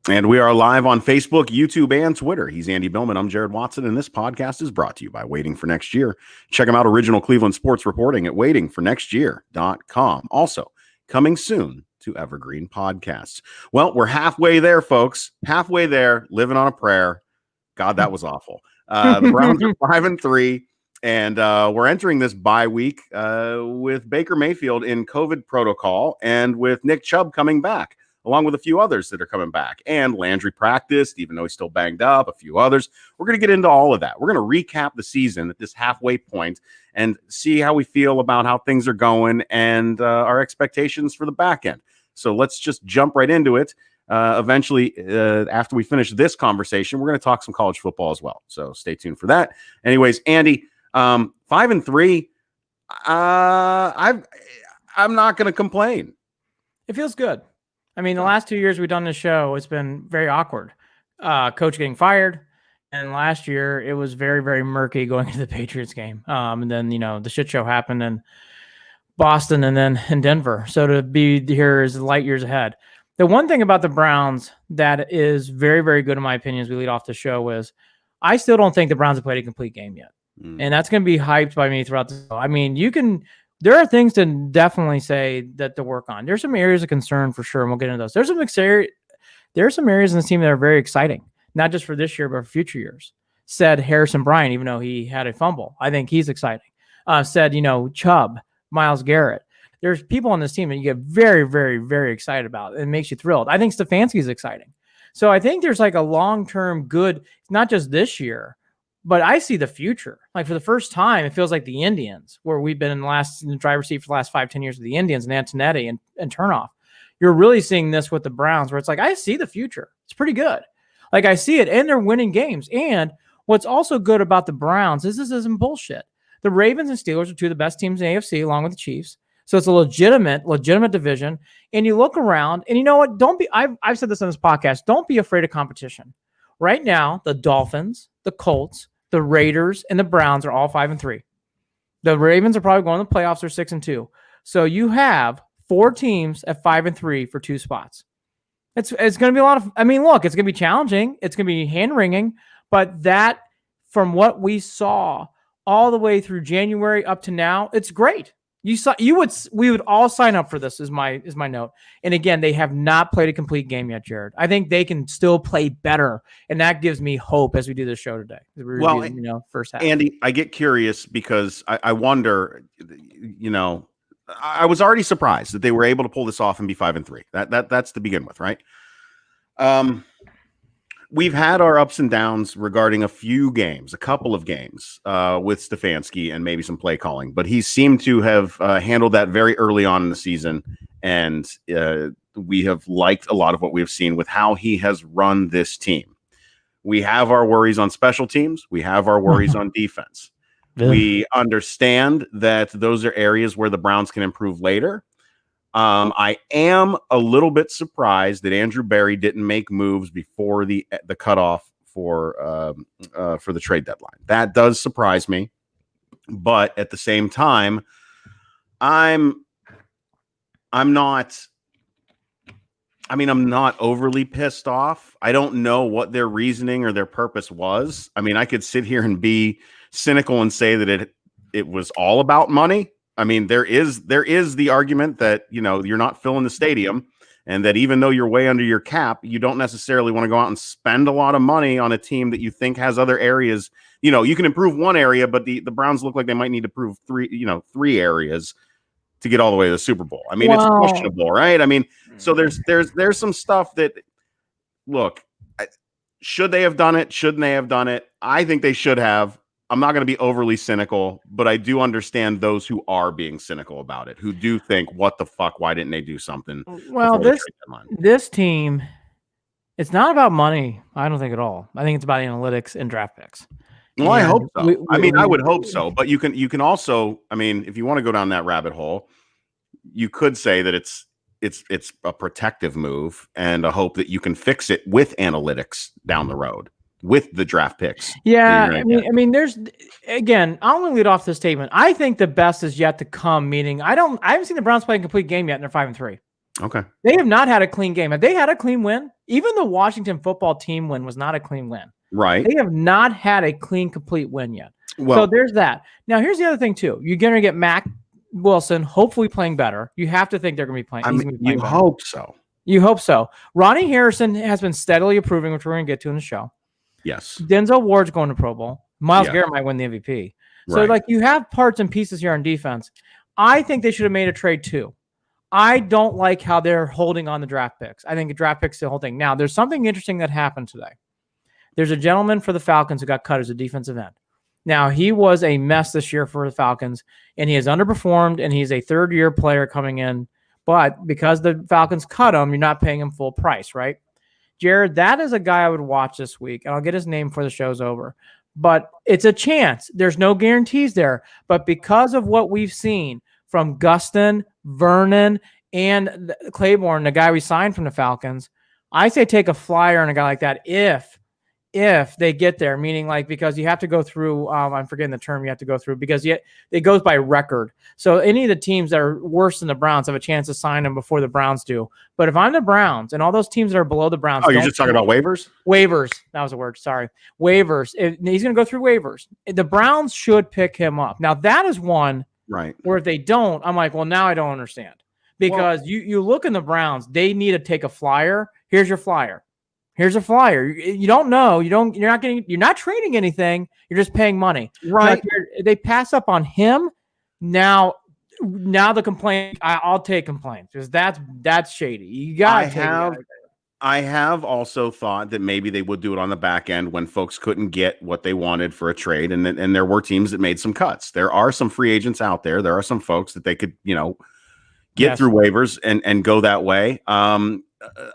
And we are live on Facebook, YouTube, and Twitter. He's Andy Billman. I'm Jared Watson, and this podcast is brought to you by Waiting for Next Year. Check him out, original Cleveland sports reporting at waitingfornextyear.com. Also, coming soon to Evergreen Podcasts. Well, we're halfway there, folks. Halfway there, living on a prayer. God, that was awful. The Browns are 5-3, and we're entering this bye week with Baker Mayfield in COVID protocol and with Nick Chubb coming back, along with a few others that are coming back. And Landry practiced, even though he's still banged up, a few others. We're going to get into all of that. We're going to recap the season at this halfway point and see how we feel about how things are going and our expectations for the back end. So let's just jump right into it. Eventually, after we finish this conversation, we're going to talk some college football as well. So stay tuned for that. Anyways, Andy, 5-3, I'm not going to complain. It feels good. I mean, the last 2 years we've done this show, it's been very awkward. Coach getting fired. And last year it was very, very murky going into the Patriots game. And then, the shit show happened in Boston and then in Denver. So to be here is light years ahead. The one thing about the Browns that is very, very good in my opinion as we lead off the show is I still don't think the Browns have played a complete game yet. And that's going to be hyped by me throughout the show. I mean, there are things to definitely say that to work on. There's some areas of concern for sure, and we'll get into those. There are some areas in the team that are very exciting, not just for this year, but for future years. Said Harrison Bryant, even though he had a fumble. I think he's exciting. Said, Chubb, Myles Garrett. There's people on this team that you get very, very, very excited about. It makes you thrilled. I think Stefanski is exciting. So I think there's like a long-term good, not just this year, but I see the future. Like for the first time, it feels like the Indians, where we've been in the driver's seat for the last 5-10 years with the Indians and Antonetti and Turnoff. You're really seeing this with the Browns, where it's like, I see the future. It's pretty good. Like I see it, and they're winning games. And what's also good about the Browns is this isn't bullshit. The Ravens and Steelers are two of the best teams in the AFC, along with the Chiefs. So it's a legitimate division. And you look around, and you know what? I've said this on this podcast. Don't be afraid of competition. Right now, the Dolphins, the Colts, the Raiders, and the Browns are all 5-3. The Ravens are probably going to the playoffs. They're 6-2. So you have 4 teams at 5-3 for 2 spots. It's going to be a lot of. I mean, look, it's going to be challenging. It's going to be hand wringing. But that, from what we saw all the way through January up to now, it's great. We would all sign up for this. Is my note. And again, they have not played a complete game yet, Jared. I think they can still play better, and that gives me hope as we do this show today. First half. Andy, I get curious because I wonder. I was already surprised that they were able to pull this off and be 5-3. That's to begin with, right? We've had our ups and downs regarding a couple of games with Stefanski and maybe some play calling, but he seemed to have handled that very early on in the season. And we have liked a lot of what we've seen with how he has run this team. We have our worries on special teams. We have our worries on defense. We understand that those are areas where the Browns can improve later. I am a little bit surprised that Andrew Berry didn't make moves before the cutoff for the trade deadline. That does surprise me, but at the same time, I'm not overly pissed off. I don't know what their reasoning or their purpose was. I mean, I could sit here and be cynical and say that it was all about money. I mean, there is the argument that, you're not filling the stadium, and that even though you're way under your cap, you don't necessarily want to go out and spend a lot of money on a team that you think has other areas. You can improve one area, but the Browns look like they might need to improve 3 areas to get all the way to the Super Bowl. I mean, It's questionable, right? I mean, so there's some stuff that, look, should they have done it? Shouldn't they have done it? I think they should have. I'm not going to be overly cynical, but I do understand those who are being cynical about it, who do think, what the fuck, why didn't they do something? Well, this team, it's not about money, I don't think at all. I think it's about analytics and draft picks. Well, I hope so. I would hope so, but you can also, if you want to go down that rabbit hole, you could say that it's a protective move and a hope that you can fix it with analytics down the road, with the draft picks. Yeah, there's, again, I'll only lead off this statement. I think the best is yet to come, meaning I haven't seen the Browns play a complete game yet, and they're 5-3. Okay. They have not had a clean game. Have they had a clean win? Even the Washington football team win was not a clean win. Right. They have not had a clean, complete win yet. Well, so there's that. Now, here's the other thing, too. You're going to get Mac Wilson, hopefully playing better. You have to think they're going to be playing. You hope so. You hope so. Ronnie Harrison has been steadily improving, which we're going to get to in the show. Yes. Denzel Ward's going to Pro Bowl. Myles Garrett might win the MVP. So, you have parts and pieces here on defense. I think they should have made a trade, too. I don't like how they're holding on the draft picks. I think the draft picks the whole thing. Now, there's something interesting that happened today. There's a gentleman for the Falcons who got cut as a defensive end. Now, he was a mess this year for the Falcons, and he has underperformed, and he's a third-year player coming in. But because the Falcons cut him, you're not paying him full price, right? Jared, that is a guy I would watch this week, and I'll get his name before the show's over. But it's a chance. There's no guarantees there. But because of what we've seen from Gustin, Vernon, and Claiborne, the guy we signed from the Falcons, I say take a flyer on a guy like that if they get there, meaning because you have to go through, I'm forgetting the term you have to go through, because it goes by record. So any of the teams that are worse than the Browns have a chance to sign them before the Browns do. But if I'm the Browns and all those teams that are below the Browns. Oh, you're just talking about waivers? Waivers. That was a word. Sorry. Waivers. He's going to go through waivers. The Browns should pick him up. Now, that is one where if they don't, I'm like, well, now I don't understand. Because you look in the Browns, they need to take a flyer. Here's your flyer. Here's a flyer. You don't know. You're not trading anything. You're just paying money. Right. They pass up on him. Now the complaint, I'll take complaints because that's shady. You got I have also thought that maybe they would do it on the back end when folks couldn't get what they wanted for a trade. And there were teams that made some cuts. There are some free agents out there. There are some folks that they could, get through waivers and go that way.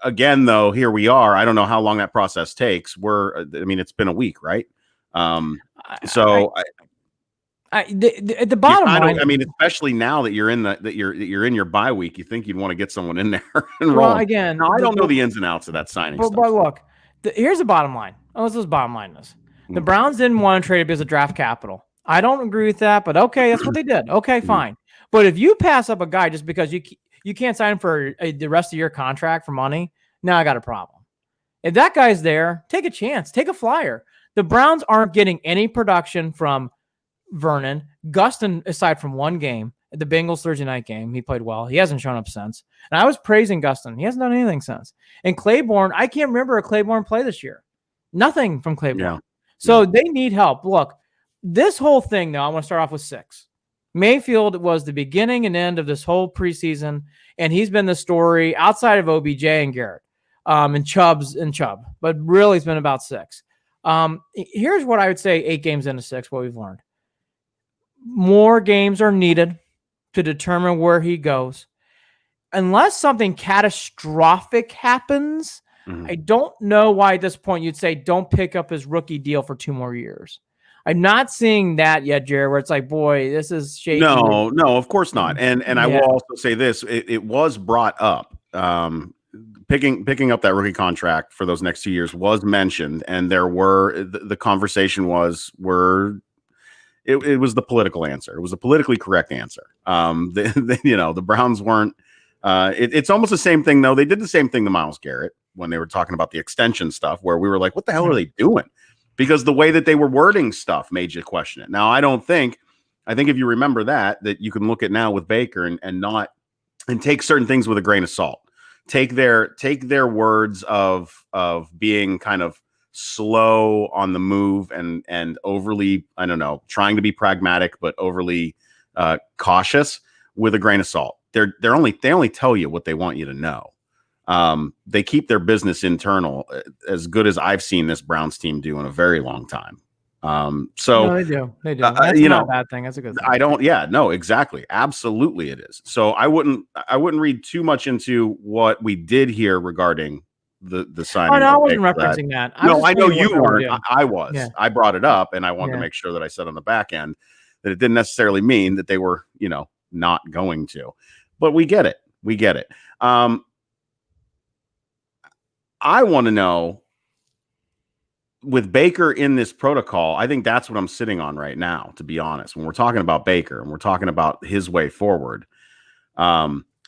Again, though, here we are. I don't know how long that process takes. It's been a week, right? The bottom line. Especially now that you're in your bye week, you think you'd want to get someone in there and roll. Well, again, I don't know the ins and outs of that signing stuff. But look, here's the bottom line. Let's just bottom line this. The Browns didn't want to trade it because of draft capital. I don't agree with that, but okay, that's what they did. Okay, fine. But if you pass up a guy just because you can't sign for the rest of your contract for money, now I got a problem. If that guy's there, take a chance. Take a flyer. The Browns aren't getting any production from Vernon. Gustin, aside from one game, at the Bengals Thursday night game, he played well. He hasn't shown up since. And I was praising Gustin. He hasn't done anything since. And Claiborne, I can't remember a Claiborne play this year. Nothing from Claiborne. Yeah. So they need help. Look, this whole thing, though, I want to start off with 6. Mayfield was the beginning and end of this whole preseason, and he's been the story outside of OBJ and Garrett and Chubb. But really, it's been about 6. Here's what I would say 8 games into 6, what we've learned. More games are needed to determine where he goes. Unless something catastrophic happens, I don't know why at this point you'd say don't pick up his rookie deal for 2 more years. I'm not seeing that yet, Jared, where it's like, boy, this is shaky. No, of course not. And I will also say this. It was brought up. Picking up that rookie contract for those next 2 years was mentioned. And there were the conversation was it was the political answer. It was a politically correct answer. The Browns weren't. It's almost the same thing, though. They did the same thing to Myles Garrett when they were talking about the extension stuff, where we were like, what the hell are they doing? Because the way that they were wording stuff made you question it. Now, I think if you remember that you can look at now with Baker and take certain things with a grain of salt. Take their words of being kind of slow on the move and overly, I don't know, trying to be pragmatic but overly cautious with a grain of salt. They only tell you what they want you to know. They keep their business internal as good as I've seen this Browns team do in a very long time. No, they do. That's not a bad thing. That's a good thing. Exactly. Absolutely it is. So I wouldn't read too much into what we did here regarding the signing. Oh, no, I wasn't referencing that. I know you weren't. I was. Yeah. I brought it up and I wanted to make sure that I said on the back end that it didn't necessarily mean that they were, not going to. But we get it. I want to know, with Baker in this protocol, I think that's what I'm sitting on right now, to be honest. When we're talking about Baker and we're talking about his way forward,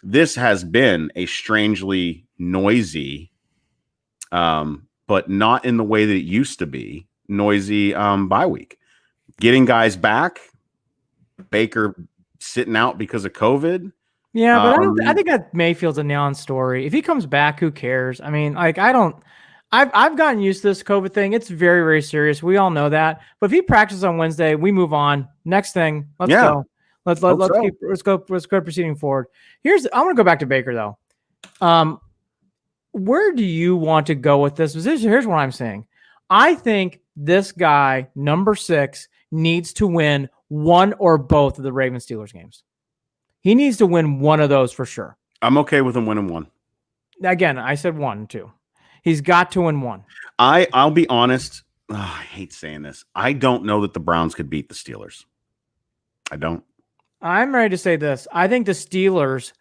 this has been a strangely noisy but not in the way that it used to be. Noisy bye week. Getting guys back. Baker sitting out because of COVID. Yeah, but I think that Mayfield's a non-story. If he comes back, who cares? I mean, like I've gotten used to this COVID thing. It's very, very serious. We all know that. But if he practices on Wednesday, we move on. Next thing, let's go. Let's go proceeding forward. I want to go back to Baker though. Where do you want to go with this? Here's what I'm saying. I think this guy, number 6, needs to win one or both of the Ravens-Steelers games. He needs to win one of those for sure. I'm okay with him winning one. Again, I said 1, 2. He's got to win one. I'll be honest. I hate saying this. I don't know that the Browns could beat the Steelers. I don't. I'm ready to say this. I think the Steelers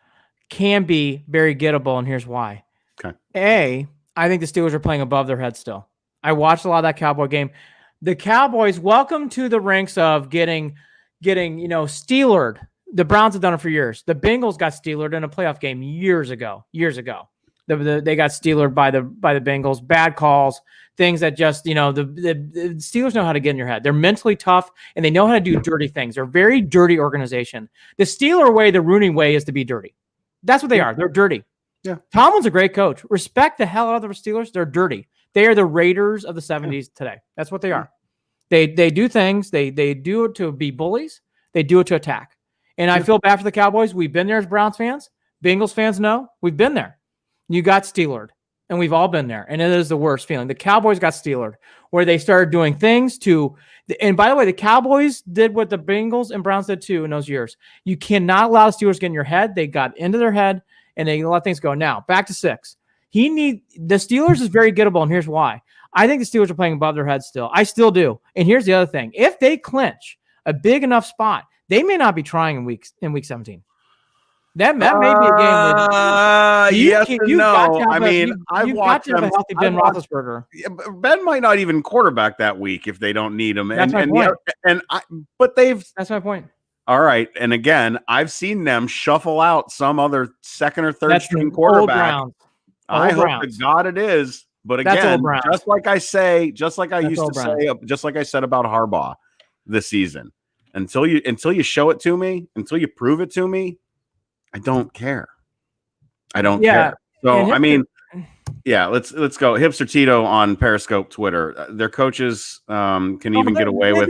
can be very gettable, and here's why. Okay. I think the Steelers are playing above their head still. I watched a lot of that Cowboy game. The Cowboys, welcome to the ranks of getting Steelered. The Browns have done it for years. The Bengals got Steelered in a playoff game years ago. They got Steelered by the Bengals. Bad calls, things that just, the Steelers know how to get in your head. They're mentally tough, and they know how to do dirty things. They're a very dirty organization. The Steeler way, the Rooney way is to be dirty. That's what they are. They're dirty. Yeah. Tomlin's a great coach. Respect the hell out of the Steelers. They're dirty. They are the Raiders of the 70s today. That's what they are. They do things. They do it to be bullies. They do it to attack. And I feel bad for the Cowboys. We've been there as Browns fans. Bengals fans know. We've been there. You got Steelered. And we've all been there. And it is the worst feeling. The Cowboys got Steelered, where they started doing things to – and by the way, the Cowboys did what the Bengals and Browns did too in those years. You cannot allow the Steelers to get in your head. They got into their head, and they let things go. Now, back to 6. The Steelers is very gettable, and here's why. I think the Steelers are playing above their heads still. I still do. And here's the other thing. If they clinch a big enough spot, they may not be trying in week 17. That may be a game. Yes and no. I mean, I've watched them. A healthy Ben Roethlisberger. Ben might not even quarterback that week if they don't need him. That's my point. That's my point. All right. And again, I've seen them shuffle out some other second or third string quarterback. I hope to God it is. But again, just like I said about Harbaugh this season, until you show it to me, until you prove it to me, I don't care. I don't care. So I mean, let's go. Hipster Tito on Periscope Twitter. Their coaches can even get away with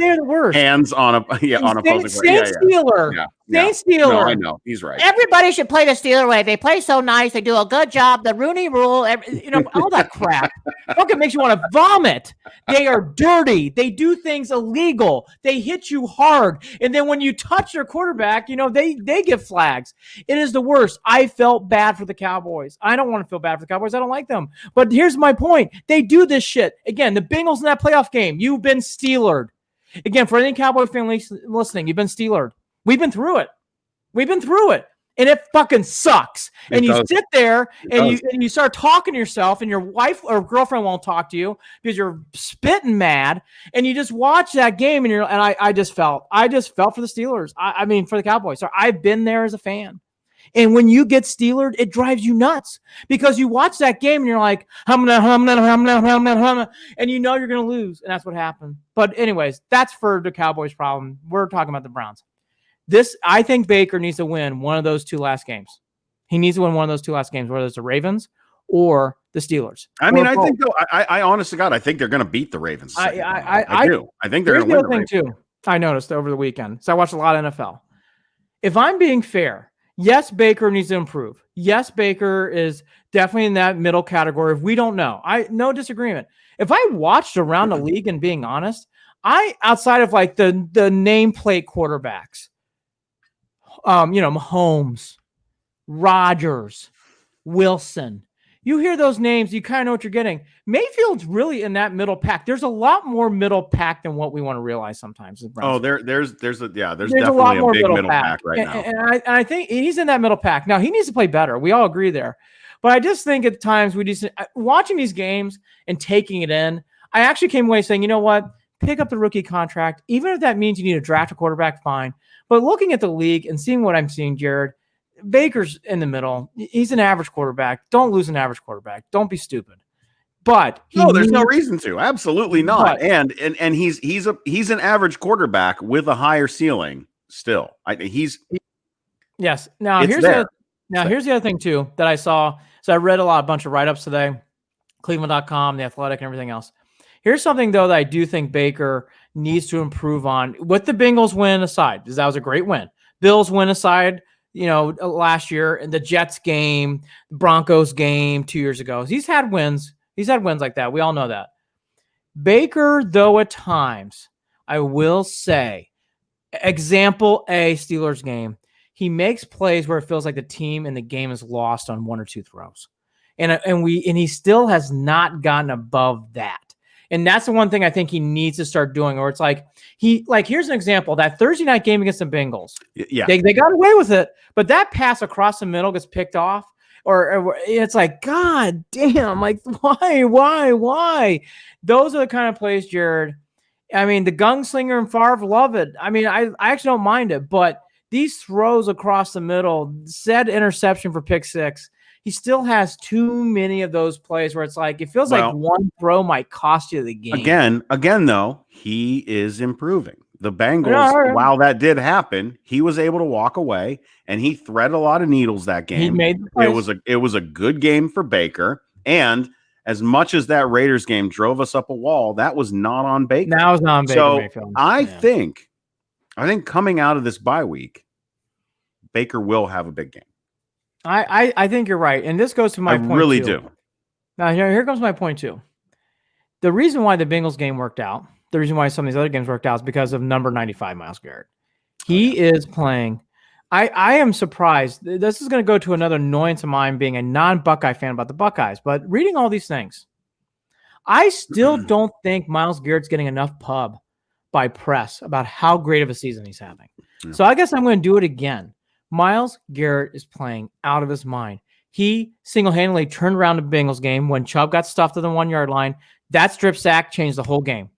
hands on a opposing player. Steeler. Steeler. No, I know. He's right. Everybody should play the Steeler way. They play so nice. They do a good job. The Rooney Rule, all that crap. It makes you want to vomit. They are dirty. They do things illegal. They hit you hard. And then when you touch their quarterback, they get flags. It is the worst. I felt bad for the Cowboys. I don't want to feel bad for the Cowboys. I don't like them. But here's my point. They do this shit. Again, the Bengals in that playoff game, you've been Steelered. Again, for any Cowboy fan listening, you've been Steelered. We've been through it. And it fucking sucks. And you sit there and you start talking to yourself, and your wife or girlfriend won't talk to you because you're spitting mad. And you just watch that game, and I just felt for the Steelers. I mean, for the Cowboys. So I've been there as a fan. And when you get Steelered, it drives you nuts because you watch that game and you're like, and you know you're going to lose. And that's what happened. But anyways, that's for the Cowboys' problem. We're talking about the Browns. I think Baker needs to win one of those 2 last games. He needs to win one of those 2 last games, whether it's the Ravens or the Steelers. I mean, I think I honest to God, I think they're going to beat the Ravens. I do. I think they're going to win the Ravens too. I noticed over the weekend. So I watched a lot of NFL. If I'm being fair, yes, Baker needs to improve. Yes, Baker is definitely in that middle category. If we don't know, no disagreement. If I watched around the league and being honest, outside of like the nameplate quarterbacks, Mahomes, Rodgers, Wilson. You hear those names, you kind of know what you're getting. Mayfield's really in that middle pack. There's a lot more middle pack than what we want to realize sometimes. Oh, there's definitely a big middle pack right now. And I think he's in that middle pack. Now, he needs to play better. We all agree there. But I just think at times watching these games and taking it in, I actually came away saying, you know what? Pick up the rookie contract. Even if that means you need to draft a quarterback, fine. But looking at the league and seeing what I'm seeing, Jared, Baker's in the middle. He's an average quarterback. Don't lose an average quarterback. Don't be stupid. But no, there's no reason to. Absolutely not. But, And he's an average quarterback with a higher ceiling still. yes. Now it's here's there. here's the other thing too that I saw. So I read a bunch of write-ups today, Cleveland.com, The Athletic, and everything else. Here's something though that I do think Baker needs to improve on. With the Bengals win aside, because that was a great win. Bills win aside, last year, and the Jets game, Broncos game 2 years ago. He's had wins. He's had wins like that. We all know that. Baker, though, at times, I will say, example A, Steelers game, he makes plays where it feels like the team and the game is lost on one or two throws. And he still has not gotten above that. And that's the one thing I think he needs to start doing, or it's here's an example, that Thursday night game against the Bengals. Yeah. They got away with it, but that pass across the middle gets picked off, or it's like, God damn, like why? Those are the kind of plays, Jared. I mean, the gunslinger and Favre love it. I mean, I actually don't mind it, but these throws across the middle, said interception for pick six, he still has too many of those plays where it's like, it feels like one throw might cost you the game. Again, though, he is improving. The Bengals, while that did happen, he was able to walk away and he threaded a lot of needles that game. He made the plays. It was a good game for Baker. And as much as that Raiders game drove us up a wall, that was not on Baker. That was not on Baker. So Mayfield. I think coming out of this bye week, Baker will have a big game. I think you're right. And this goes to my point. I really too. do. Now, here comes my point too. The reason why the Bengals game worked out, the reason why some of these other games worked out is because of number 95, Myles Garrett. He is playing. I am surprised. This is going to go to another annoyance of mine being a non-Buckeye fan about the Buckeyes, but reading all these things, I still don't think Myles Garrett's getting enough pub by press about how great of a season he's having. Yeah. So I guess I'm going to do it again. Myles Garrett is playing out of his mind. He single-handedly turned around the Bengals game when Chubb got stuffed to the 1 yard line. That strip sack changed the whole game.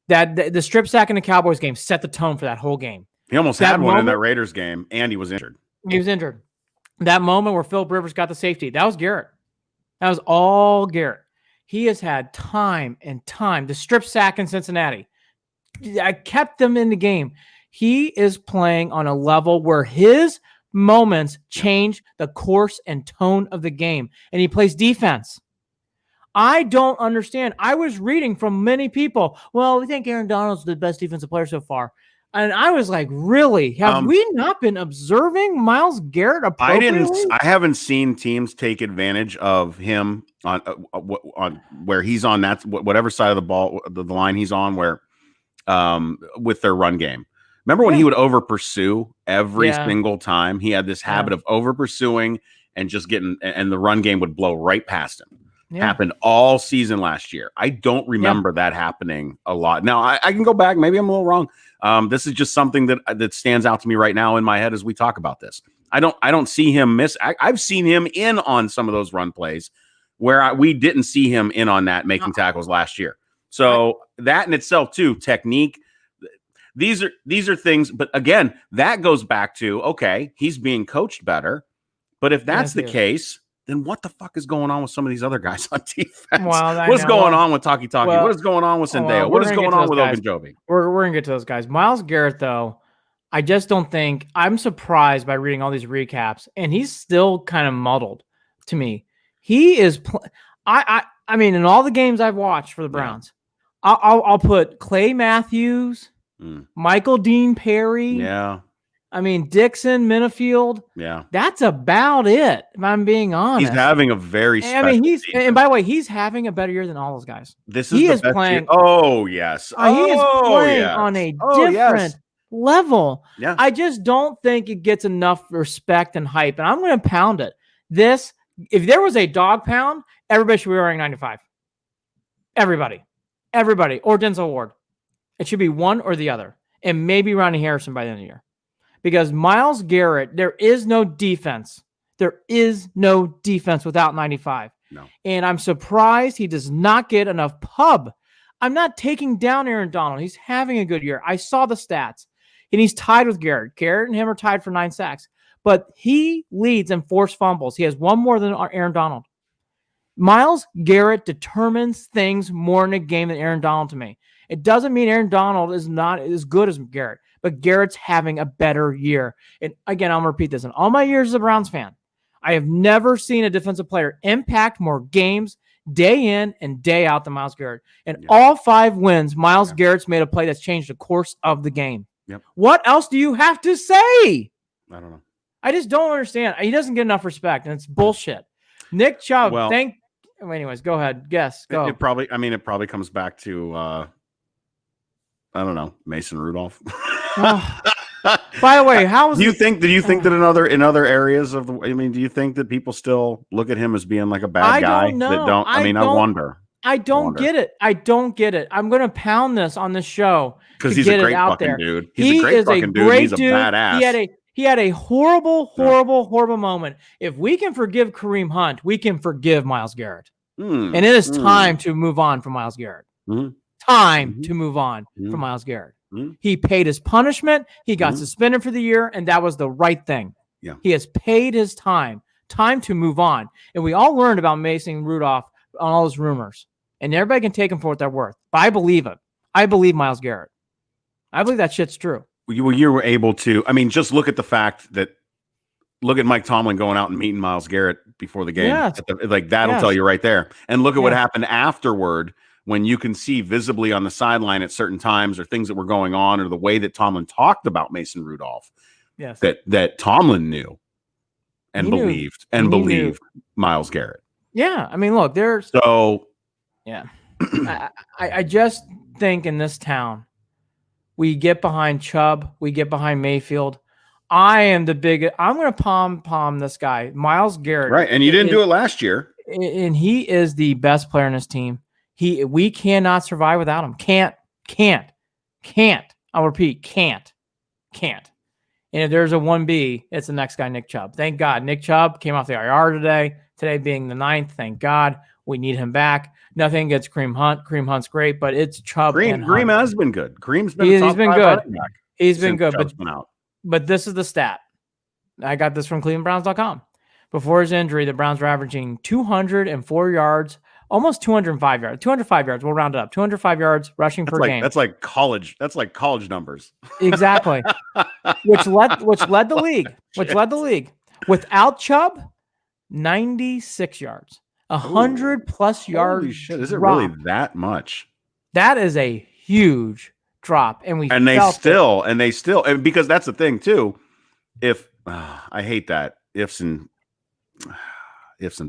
The strip sack in the Cowboys game set the tone for that whole game. He almost had one in that Raiders game, and he was injured. He was injured. That moment where Philip Rivers got the safety, that was Garrett. That was all Garrett. He has had time and time. The strip sack in Cincinnati, I kept them in the game. He is playing on a level where his moments change the course and tone of the game, and he plays defense. I don't understand. I was reading from many people, well, we think Aaron Donald's the best defensive player so far. And I was like, really? Have we not been observing Myles Garrett appropriately? I haven't seen teams take advantage of him on where he's on that whatever side of the ball, the line he's on, where with their run game. Remember when he would over pursue every single time? He had this habit of over pursuing and just and the run game would blow right past him. Yeah. Happened all season last year. I don't remember that happening a lot. Now I can go back. Maybe I'm a little wrong. This is just something that stands out to me right now in my head as we talk about this. I don't see him miss. I've seen him in on some of those run plays where we didn't see him in on that making tackles last year. So that in itself too, technique. These are things, but again, that goes back to, okay, he's being coached better. But if that's the case, then what the fuck is going on with some of these other guys on defense? What's going on with Taki? What is going on with Sendeo? What is going on with Ogunjobi? We're going to get to those guys. Myles Garrett, though, I just don't think – I'm surprised by reading all these recaps, and he's still kind of muddled to me. He is I mean, in all the games I've watched for the Browns, I'll put Clay Matthews, Michael Dean Perry. Yeah. I mean, Dixon, Minifield. Yeah. That's about it, if I'm being honest. He's having a very special season. And by the way, he's having a better year than all those guys. He is playing. Oh, yes. He is playing on a different level. Yeah. I just don't think it gets enough respect and hype, and I'm going to pound it. If there was a dog pound, everybody should be wearing 95. Everybody. Or Denzel Ward. It should be one or the other. And maybe Ronnie Harrison by the end of the year. Because Myles Garrett, there is no defense. There is no defense without 95. No. And I'm surprised he does not get enough pub. I'm not taking down Aaron Donald. He's having a good year. I saw the stats. And he's tied with Garrett. Garrett and him are tied for 9 sacks. But he leads in forced fumbles. He has one more than Aaron Donald. Myles Garrett determines things more in a game than Aaron Donald to me. It doesn't mean Aaron Donald is not as good as Garrett, but Garrett's having a better year. And again, I'm going to repeat this. In all my years as a Browns fan, I have never seen a defensive player impact more games day in and day out than Myles Garrett. And all 5 wins, Myles Garrett's made a play that's changed the course of the game. Yep. What else do you have to say? I don't know. I just don't understand. He doesn't get enough respect, and it's bullshit. Nick Chubb, anyways, go ahead. Guess. Go. It probably comes back to I don't know, Mason Rudolph. By the way, do you think that in other areas of the, do you think that people still look at him as being like a bad guy? Don't know. I wonder. I don't get it. I don't get it. I'm going to pound this on the show because he's a great fucking dude. He's a great dude. He's a badass. He had a horrible moment. If we can forgive Kareem Hunt, we can forgive Myles Garrett. And it is time to move on from Myles Garrett. Time to move on from Myles Garrett. He paid his punishment. He got suspended for the year, and that was the right thing. Yeah. He has paid his time. Time to move on. And we all learned about Mason Rudolph on all those rumors. And everybody can take him for what they're worth. But I believe it. I believe Myles Garrett. I believe that shit's true. You were able to, just look at the fact that, look at Mike Tomlin going out and meeting Myles Garrett before the game. Yes. That'll tell you right there. And look at what happened afterward, when you can see visibly on the sideline at certain times or things that were going on, or the way that Tomlin talked about Mason Rudolph. Yes. That Tomlin knew and believed Myles Garrett. Yeah. Look, there's I just think in this town, we get behind Chubb, we get behind Mayfield. I'm going to palm this guy, Myles Garrett. Right. And you didn't do it last year. And he is the best player in this team. We cannot survive without him. Can't. I'll repeat, can't. And if there's a 1B, it's the next guy, Nick Chubb. Thank God. Nick Chubb came off the IR today being the 9th. Thank God. We need him back. Nothing against Kareem Hunt. Kareem Hunt's great, but it's Chubb. Kareem has been good. He's been good. He's been good. Out. But this is the stat. I got this from ClevelandBrowns.com. Before his injury, the Browns were averaging 204 yards, almost 205 yards. 205 yards. We'll round it up. 205 yards rushing per game. That's like college numbers. Exactly. which led the league. Without Chubb, 96 yards. 100+ yards. Holy shit. Is it really that much? That is a huge drop. And they still, because that's the thing too. I hate that ifs and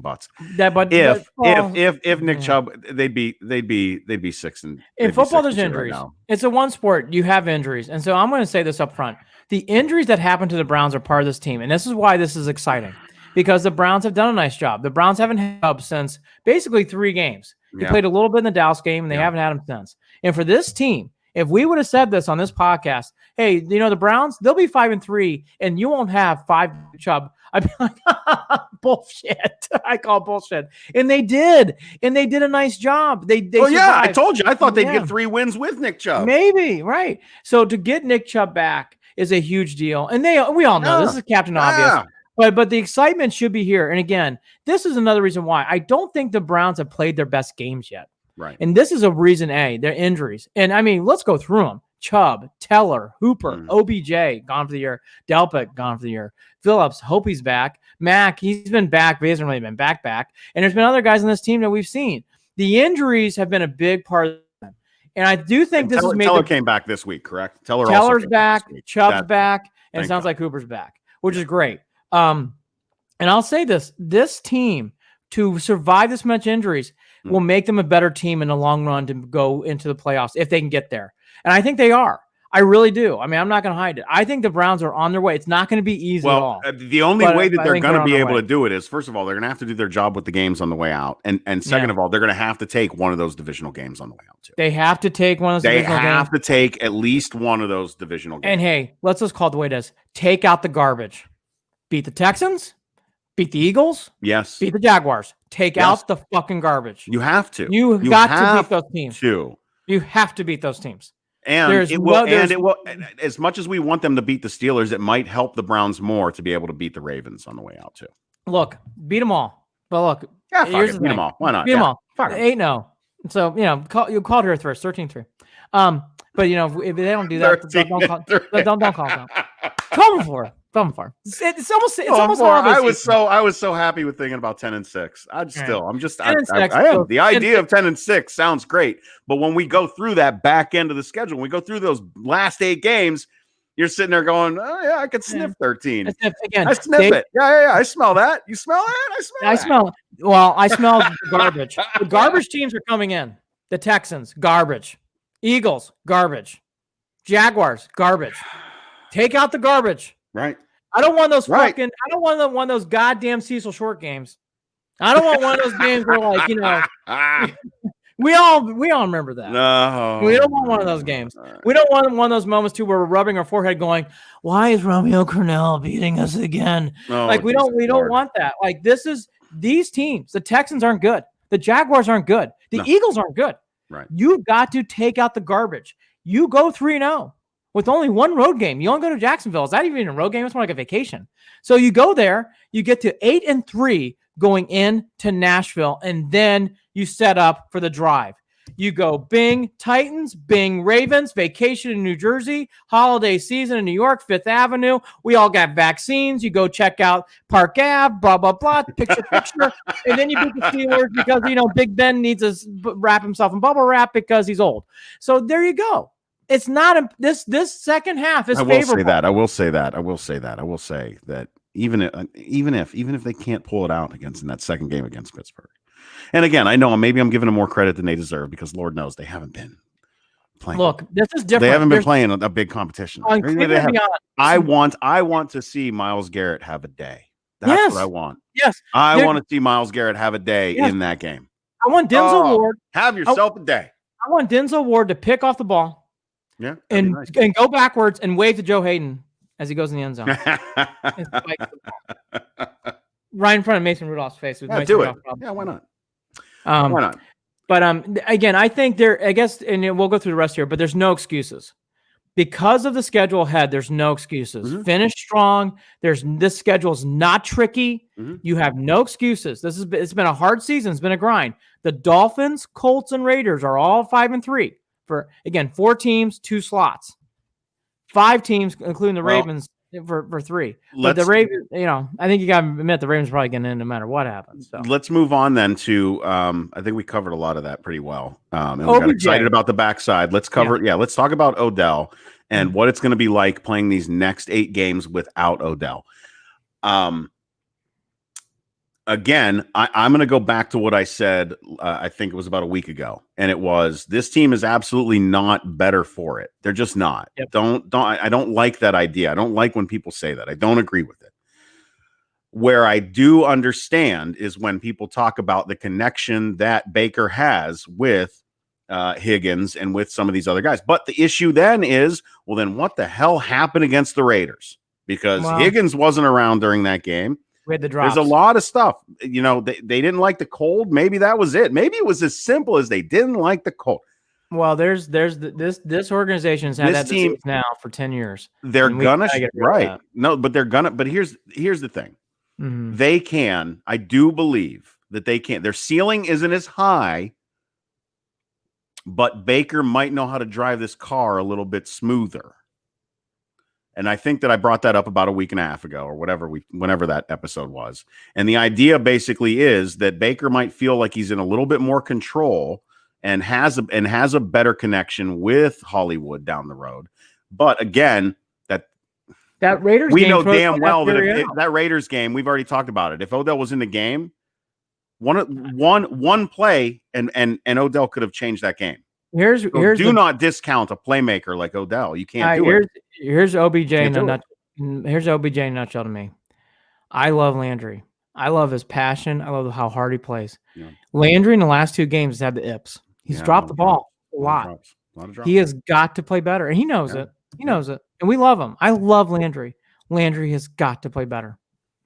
buts. If Nick Chubb, they'd be 6 and in football. There's injuries. Right, it's a one sport. You have injuries, and so I'm going to say this up front: the injuries that happen to the Browns are part of this team, and this is why this is exciting, because the Browns have done a nice job. The Browns haven't had Chubb since basically 3 games. They played a little bit in the Dallas game, and they haven't had him since. And for this team, if we would have said this on this podcast, hey, the Browns, they'll be 5-3, and you won't have 5 Chubb, I'd be like, bullshit. I call bullshit. And they did. And they did a nice job. They I told you. I thought they'd get 3 wins with Nick Chubb. Maybe, right. So to get Nick Chubb back is a huge deal. And we all know this is Captain Obvious. But the excitement should be here. And again, this is another reason why I don't think the Browns have played their best games yet. Right. And this is a reason their injuries. And let's go through them. Chubb, Teller, Hooper, OBJ, gone for the year. Delpit, gone for the year. Phillips, hope he's back. Mack, he's been back, but he hasn't really been back. And there's been other guys on this team that we've seen. The injuries have been a big part of them. And I do think this has made Teller came back this week, correct? Teller's back, Chubb's back, and it sounds like Hooper's back, which is great. And I'll say this team, to survive this much injuries, will make them a better team in the long run to go into the playoffs if they can get there. And I think they are. I really do. I'm not going to hide it. I think the Browns are on their way. It's not going to be easy at all. The only way that they're going to be able to do it is, first of all, they're going to have to do their job with the games on the way out. And second of all, they're going to have to take one of those divisional games on the way out, too. They have to take one of those divisional games. They have to take at least one of those divisional games. And hey, let's just call it the way it is. Take out the garbage. Beat the Texans. Beat the Eagles. Yes. Beat the Jaguars. Take out the fucking garbage. You have to. You got to beat those teams. You have to beat those teams. And it will, as much as we want them to beat the Steelers, it might help the Browns more to be able to beat the Ravens on the way out too. Look, beat them all. But look, Yeah, here's fuck it. the Beat thing. them all. Why not? Beat them Yeah. all. Fuck 'em. 8-0. So, you called her first, 13-3. But if they don't do that, don't call them. Call them for. It's almost holiday season. I was so happy with thinking about 10-6. I am. The 10-6. idea of 10-6 sounds great, but when we go through that back end of the schedule, when we go through those last 8 games, you're sitting there going, "Oh yeah, I could sniff 13. I sniff it. Yeah. I smell that. You smell that? I smell it. Well, I smell garbage. The garbage teams are coming in. The Texans, garbage. Eagles, garbage. Jaguars, garbage. Take out the garbage. Right. I don't want those I don't want one of those goddamn Cecil Short games. I don't want one of those games where we all remember that. No. We don't want one of those games. We don't want one of those moments too where we're rubbing our forehead going, why is Romeo Cornell beating us again? We don't want that. These teams, the Texans aren't good. The Jaguars aren't good. The Eagles aren't good. Right. You've got to take out the garbage. You go 3-0 with only one road game. You only go to Jacksonville. Is that even a road game? It's more like a vacation. So you go there, you get to 8-3 going into Nashville, and then you set up for the drive. You go Bing Titans, Bing Ravens, vacation in New Jersey, holiday season in New York, 5th Avenue. We all got vaccines. You go check out Park Ave, blah, blah, blah, picture. And then you beat the Steelers because, Big Ben needs to wrap himself in bubble wrap because he's old. So there you go. It's not this second half is favorable. I will say that even if they can't pull it out in that second game against Pittsburgh. And again, I know maybe I'm giving them more credit than they deserve because Lord knows they haven't been playing. Look, this is different. They haven't been playing a big competition. I want to see Myles Garrett have a day. That's what I want. Yes. I want to see Myles Garrett have a day in that game. I want Denzel Ward. Have yourself a day. I want Denzel Ward to pick off the ball. Yeah. And go backwards and wave to Joe Hayden as he goes in the end zone. Right in front of Mason Rudolph's face. Do it. Yeah, why not? Why not? But again, I think and we'll go through the rest here, but there's no excuses. Because of the schedule ahead, there's no excuses. Mm-hmm. Finish strong. This schedule is not tricky. Mm-hmm. You have no excuses. It's been a hard season. It's been a grind. The Dolphins, Colts, and Raiders are all 5-3 for 4 teams, 2 slots. 5 teams, including the Ravens, for 3. But the Ravens, I think you got to admit the Ravens are probably getting in no matter what happens. So let's move on then to I think we covered a lot of that pretty well. And we got excited about the backside. Let's cover let's talk about Odell and what it's going to be like playing these next 8 games without Odell. Again, I'm going to go back to what I said, I think it was about a week ago. And it was, this team is absolutely not better for it. They're just not. Yep. I don't like that idea. I don't like when people say that. I don't agree with it. Where I do understand is when people talk about the connection that Baker has with Higgins and with some of these other guys. But the issue then is, well, then what the hell happened against the Raiders? Because Higgins wasn't around during that game. The drops. There's a lot of stuff. They didn't like the cold. Maybe that was it. Maybe it was as simple as they didn't like the cold. Well, this organization's had that team now for 10 years. They're gonna right. No, but they're gonna. But here's the thing. Mm-hmm. They can. I do believe that they can. Their ceiling isn't as high, but Baker might know how to drive this car a little bit smoother. And I think that I brought that up about a week and a half ago or whenever that episode was. And the idea basically is that Baker might feel like he's in a little bit more control and has a better connection with Hollywood down the road. But again, that Raiders we game know damn well that if that Raiders game, we've already talked about it. If Odell was in the game, one play and Odell could have changed that game. Do not discount a playmaker like Odell. You can't do it. Here's OBJ in a nutshell. Here's OBJ in a nutshell to me. I love Landry. I love his passion. I love how hard he plays. Yeah. Landry in the last 2 games has had the ips. He's dropped the ball a lot. He has got to play better, and he knows it. He knows it, and we love him. I love Landry. Landry has got to play better.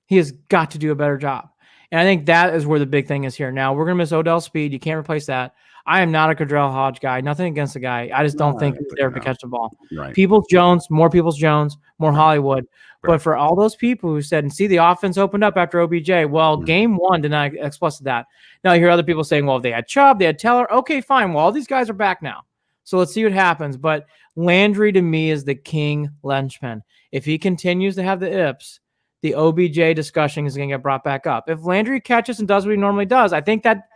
He has got to do a better job. And I think that is where the big thing is here. Now, we're going to miss Odell's speed. You can't replace that. I am not a Cordell Hodge guy. Nothing against the guy. I just don't think he's there to catch the ball. Right. Peoples-Jones, more Peoples-Jones, more Hollywood. Right. But for all those people who said, and see, the offense opened up after OBJ. Well, game one did not explicit that. Now you hear other people saying, well, they had Chubb, they had Teller. Okay, fine. Well, all these guys are back now. So let's see what happens. But Landry, to me, is the king linchpin. If he continues to have the ips, the OBJ discussion is going to get brought back up. If Landry catches and does what he normally does, I think that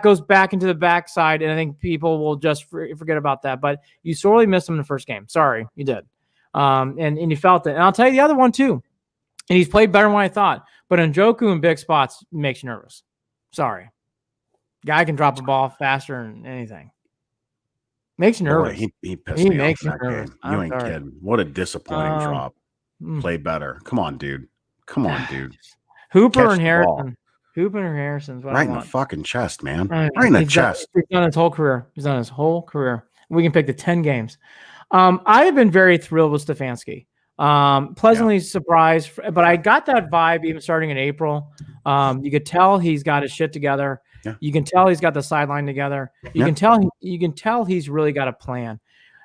goes back into the backside, and I think people will just forget about that. But you sorely missed him in the first game. Sorry, you did. And you felt it. And I'll tell you the other one, too. And he's played better than what I thought. But Njoku in big spots makes you nervous. Sorry. Guy can drop a ball faster than anything. Makes you nervous. Boy, he pissed me makes off in that game. You ain't kidding. What a disappointing drop. Play better. Come on, dude. Hooper and Harrison. Hooper and Harrison's what right I in want. the fucking chest, man. Right in the chest. He's done his whole career. We can pick the 10 games. I have been very thrilled with Stefanski. Pleasantly surprised, but I got that vibe even starting in April. You could tell he's got his shit together. Yeah. You can tell he's got the sideline together. You can tell he's really got a plan.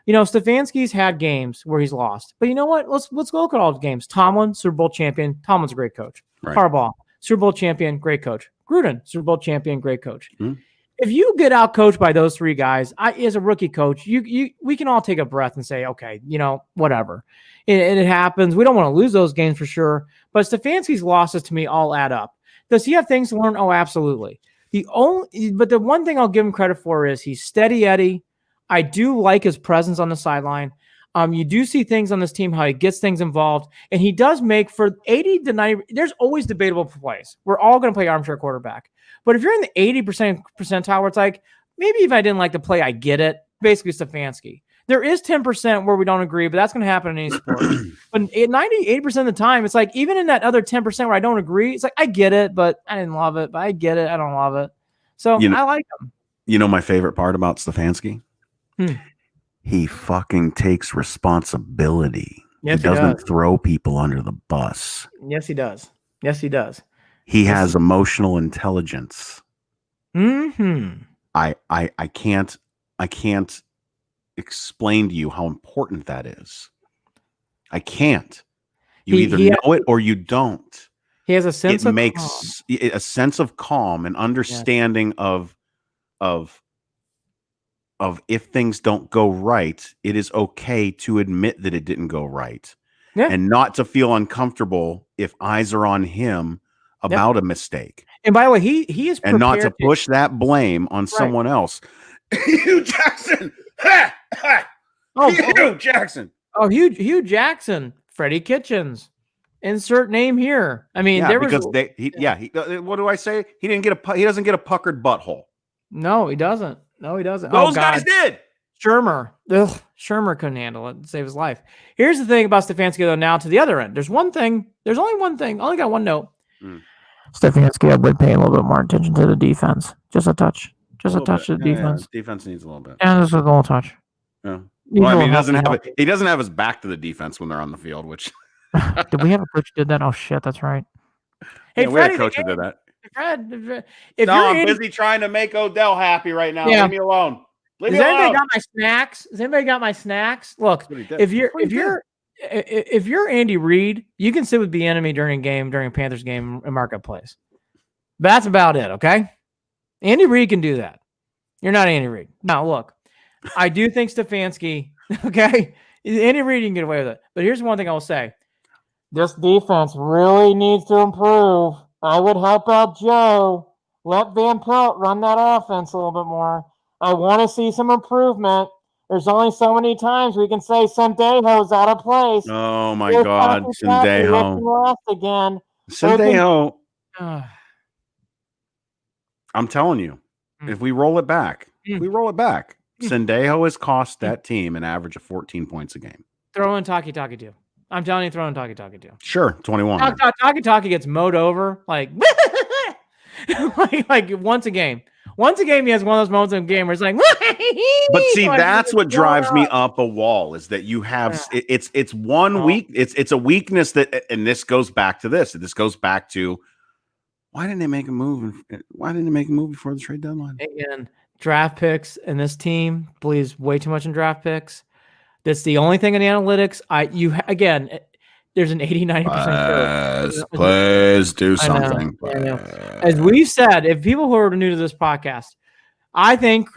You know, Stefanski's had games where he's lost, but you know what? Let's look at all the games. Tomlin, Super Bowl champion. Tomlin's a great coach. Right. Harbaugh, Super Bowl champion, great coach. Gruden, Super Bowl champion, great coach. Mm-hmm. If you get out coached by those three guys, as a rookie coach, we can all take a breath and say, okay, you know, whatever. It happens. We don't want to lose those games for sure. But Stefanski's losses to me all add up. Does he have things to learn? Oh, absolutely. But the one thing I'll give him credit for is he's steady Eddie. I do like his presence on the sideline. You do see things on this team, how he gets things involved, and he does make for 80 to 90. There's always debatable plays. We're all going to play armchair quarterback. But if you're in the 80% percentile, where it's like, maybe if I didn't like the play, I get it. Basically, Stefanski. There is 10% where we don't agree, but that's going to happen in any sport. But 80% of the time, it's like, even in that other 10% where I don't agree, it's like, I get it, but I didn't love it. But I get it. I don't love it. So I like him. You know my favorite part about Stefanski? He fucking takes responsibility. Yes, he doesn't throw people under the bus. Yes, he does. Yes, he does. He has emotional intelligence. Mm-hmm. I can't explain to you how important that is. I can't. You either know it or you don't. He has a sense of a sense of calm and understanding of if things don't go right, it is okay to admit that it didn't go right. Yeah. And not to feel uncomfortable if eyes are on him about a mistake. And by the way, he is prepared, and not to push that blame on someone else. Hugh Jackson. Hugh Jackson. Oh, Hugh Jackson. Freddie Kitchens. Insert name here. I mean, what do I say? He doesn't get a puckered butthole. No, he doesn't. Those guys did. Shermer. Ugh, Shermer couldn't handle it and save his life. Here's the thing about Stefanski, though, now to the other end. There's only one thing. I only got one note. Stefanski, I would pay a little bit more attention to the defense. Just a touch. Just a touch to the defense. Defense needs a little bit. And just a little touch. Yeah. Well, I mean, he doesn't have his back to the defense when they're on the field, which did we have a coach who did that? Oh shit, that's right. Hey, we had a coach who did that. Fred, I'm busy trying to make Odell happy right now. Leave me alone. Has anybody got my snacks? Look, if you're Andy Reid, you can sit with the enemy during a Panthers game and mark up plays. But that's about it, okay? Andy Reid can do that. You're not Andy Reid. Now, look, I do think Stefanski, okay? Andy Reid, you can get away with it. But here's one thing I will say. This defense really needs to improve. I would help out Joe. Let Van Pelt run that offense a little bit more. I want to see some improvement. There's only so many times we can say Sendejo's out of place. Oh, my God. Sendejo. Again. Sendejo. I'm telling you, if we roll it back, Sendejo has cost that team an average of 14 points a game. Throw in Taki too. I'm telling you, throw in Taki too. Sure, 21. Taki gets mowed over like once a game. Once a game, he has one of those moments in the game where it's like. But see, that's what drives me up a wall is that you have it's one weak. It's a weakness that, and this goes back to this. This goes back to Why didn't they make a move? Why didn't they make a move before the trade deadline? Again, draft picks and this team believes way too much in draft picks. That's the only thing in the analytics. There's an 80-90% chance. Please do I know, something. I know. As we've said, if people who are new to this podcast, I think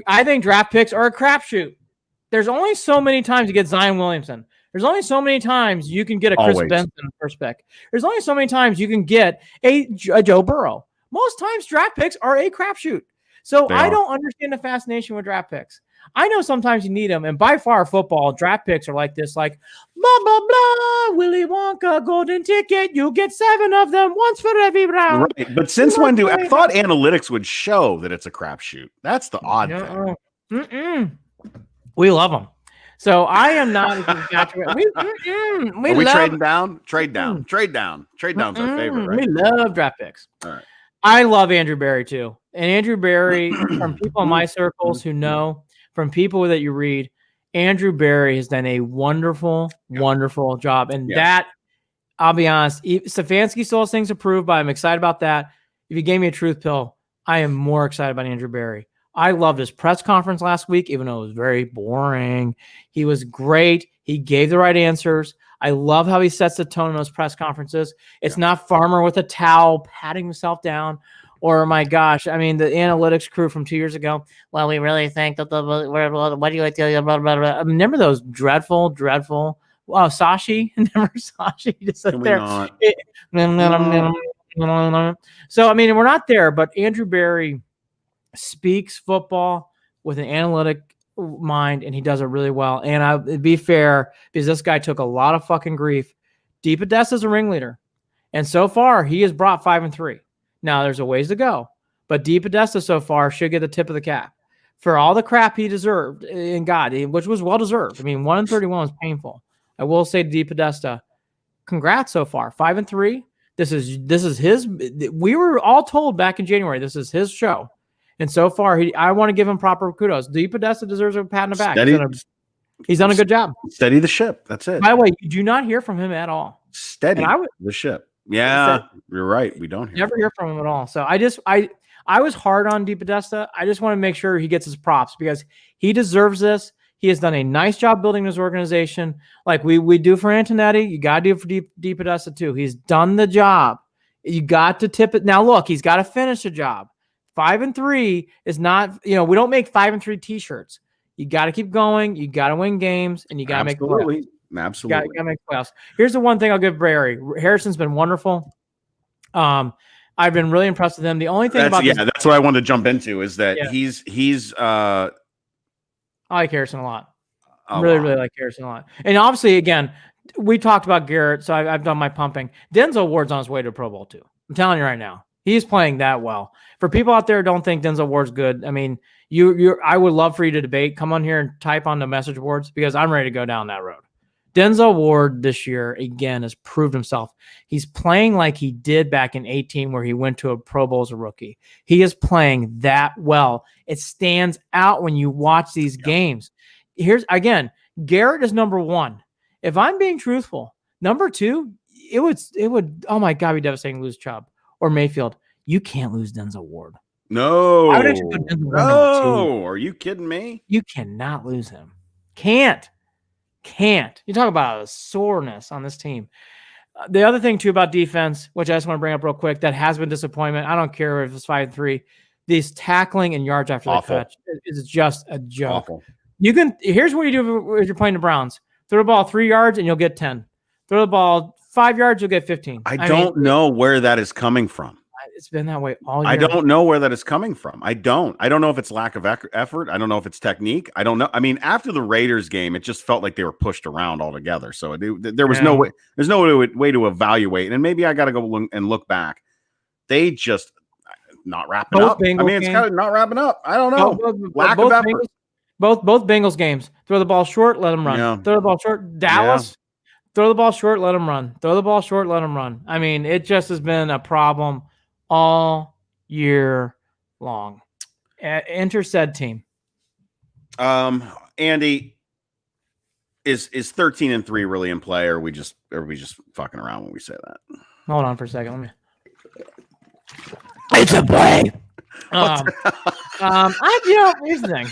draft picks are a crapshoot. There's only so many times you get Zion Williamson. There's only so many times you can get a Chris Benson first pick. There's only so many times you can get a Joe Burrow. Most times draft picks are a crapshoot. So I don't understand the fascination with draft picks. I know sometimes you need them, and by far football draft picks are like this, like blah blah blah. Willy Wonka golden ticket. You get 7 of them, once for every round. Right. But since when I thought analytics would show that it's a crapshoot? That's the odd thing. We love them. So I am not infatuated. Are we trading down? Trade down. Trade down. Trade down's our favorite, right? We love draft picks. All right. I love Andrew Berry too. And Andrew Berry, from people in my circles who know, from people that you read, Andrew Berry has done a wonderful, wonderful job. And that, I'll be honest, Stefanski still has things to prove, but I'm excited about that. If you gave me a truth pill, I am more excited about Andrew Berry. I loved his press conference last week, even though it was very boring. He was great. He gave the right answers. I love how he sets the tone in those press conferences. It's not Farmer with a towel patting himself down, or my gosh, I mean, the analytics crew from 2 years ago. Well, we really think that what do you like to blah, blah, blah. Remember those dreadful. Wow, Sashi, remember Sashi? Just sit there. So I mean, we're not there, but Andrew Berry speaks football with an analytic mind, and he does it really well. And I'd be fair, because this guy took a lot of fucking grief. DePodesta is a ringleader, and so far he has brought 5-3. Now there's a ways to go, but DePodesta so far should get the tip of the cap for all the crap he deserved and got, which was well deserved. I mean, 1-31 was painful. I will say to DePodesta, congrats so far, 5-3. This is his. We were all told back in January this is his show. And so far, I want to give him proper kudos. DePodesta deserves a pat on the back. He's done a good job. Steady the ship. That's it. By the way, you do not hear from him at all. Steady the ship. Yeah, you're right. We don't never hear from him at all. So I was hard on DePodesta. I just want to make sure he gets his props because he deserves this. He has done a nice job building his organization, like we do for Antonetti. You got to do it for DePodesta too. He's done the job. You got to tip it. Now look, he's got to finish the job. 5-3 is not, we don't make 5-3 t-shirts. You got to keep going. You got to win games, and you got to make playoffs. Absolutely. You got to make playoffs. Here's the one thing I'll give Berry. Harrison's been wonderful. I've been really impressed with him. The only thing that's what I wanted to jump into is that he's I like Harrison a lot. Really like Harrison a lot. And obviously, again, we talked about Garrett, so I've done my pumping. Denzel Ward's on his way to a Pro Bowl too. I'm telling you right now. He's playing that well. For people out there who don't think Denzel Ward's good, I mean, I would love for you to debate. Come on here and type on the message boards because I'm ready to go down that road. Denzel Ward this year, again, has proved himself. He's playing like he did back in 2018 where he went to a Pro Bowl as a rookie. He is playing that well. It stands out when you watch these games. Here's, again, Garrett is number 1. If I'm being truthful, number 2, it would, oh my God, be devastating to lose Chubb. Or Mayfield, you can't lose Denzel Ward. No. I would actually put Denzel Ward number 2. Are you kidding me? You cannot lose him. Can't. You talk about a soreness on this team. The other thing, too, about defense, which I just want to bring up real quick, that has been disappointment. I don't care if it's 5-3. These tackling and yards after the catch is just a joke. Awful. Here's what you do if you're playing the Browns. Throw the ball 3 yards and you'll get 10. Throw the ball 5 yards, you'll get 15. I don't know where that is coming from. It's been that way all year. I don't know where that is coming from. I don't know if it's lack of effort. I don't know if it's technique. I don't know. I mean, after the Raiders game, it just felt like they were pushed around altogether. So there was no way. There's no way to evaluate. And maybe I got to go and look back. They just not wrapping up. I mean, it's kind of not wrapping up. I don't know. Lack of effort. Both Bengals games. Throw the ball short, let them run. Yeah. Throw the ball short. Dallas. Yeah. Throw the ball short, let them run. Throw the ball short, let them run. I mean, it just has been a problem all year long. Enter said team. Andy, is 13-3 really in play, or are we just fucking around when we say that? Hold on for a second. Let me. It's a play. Here's the thing.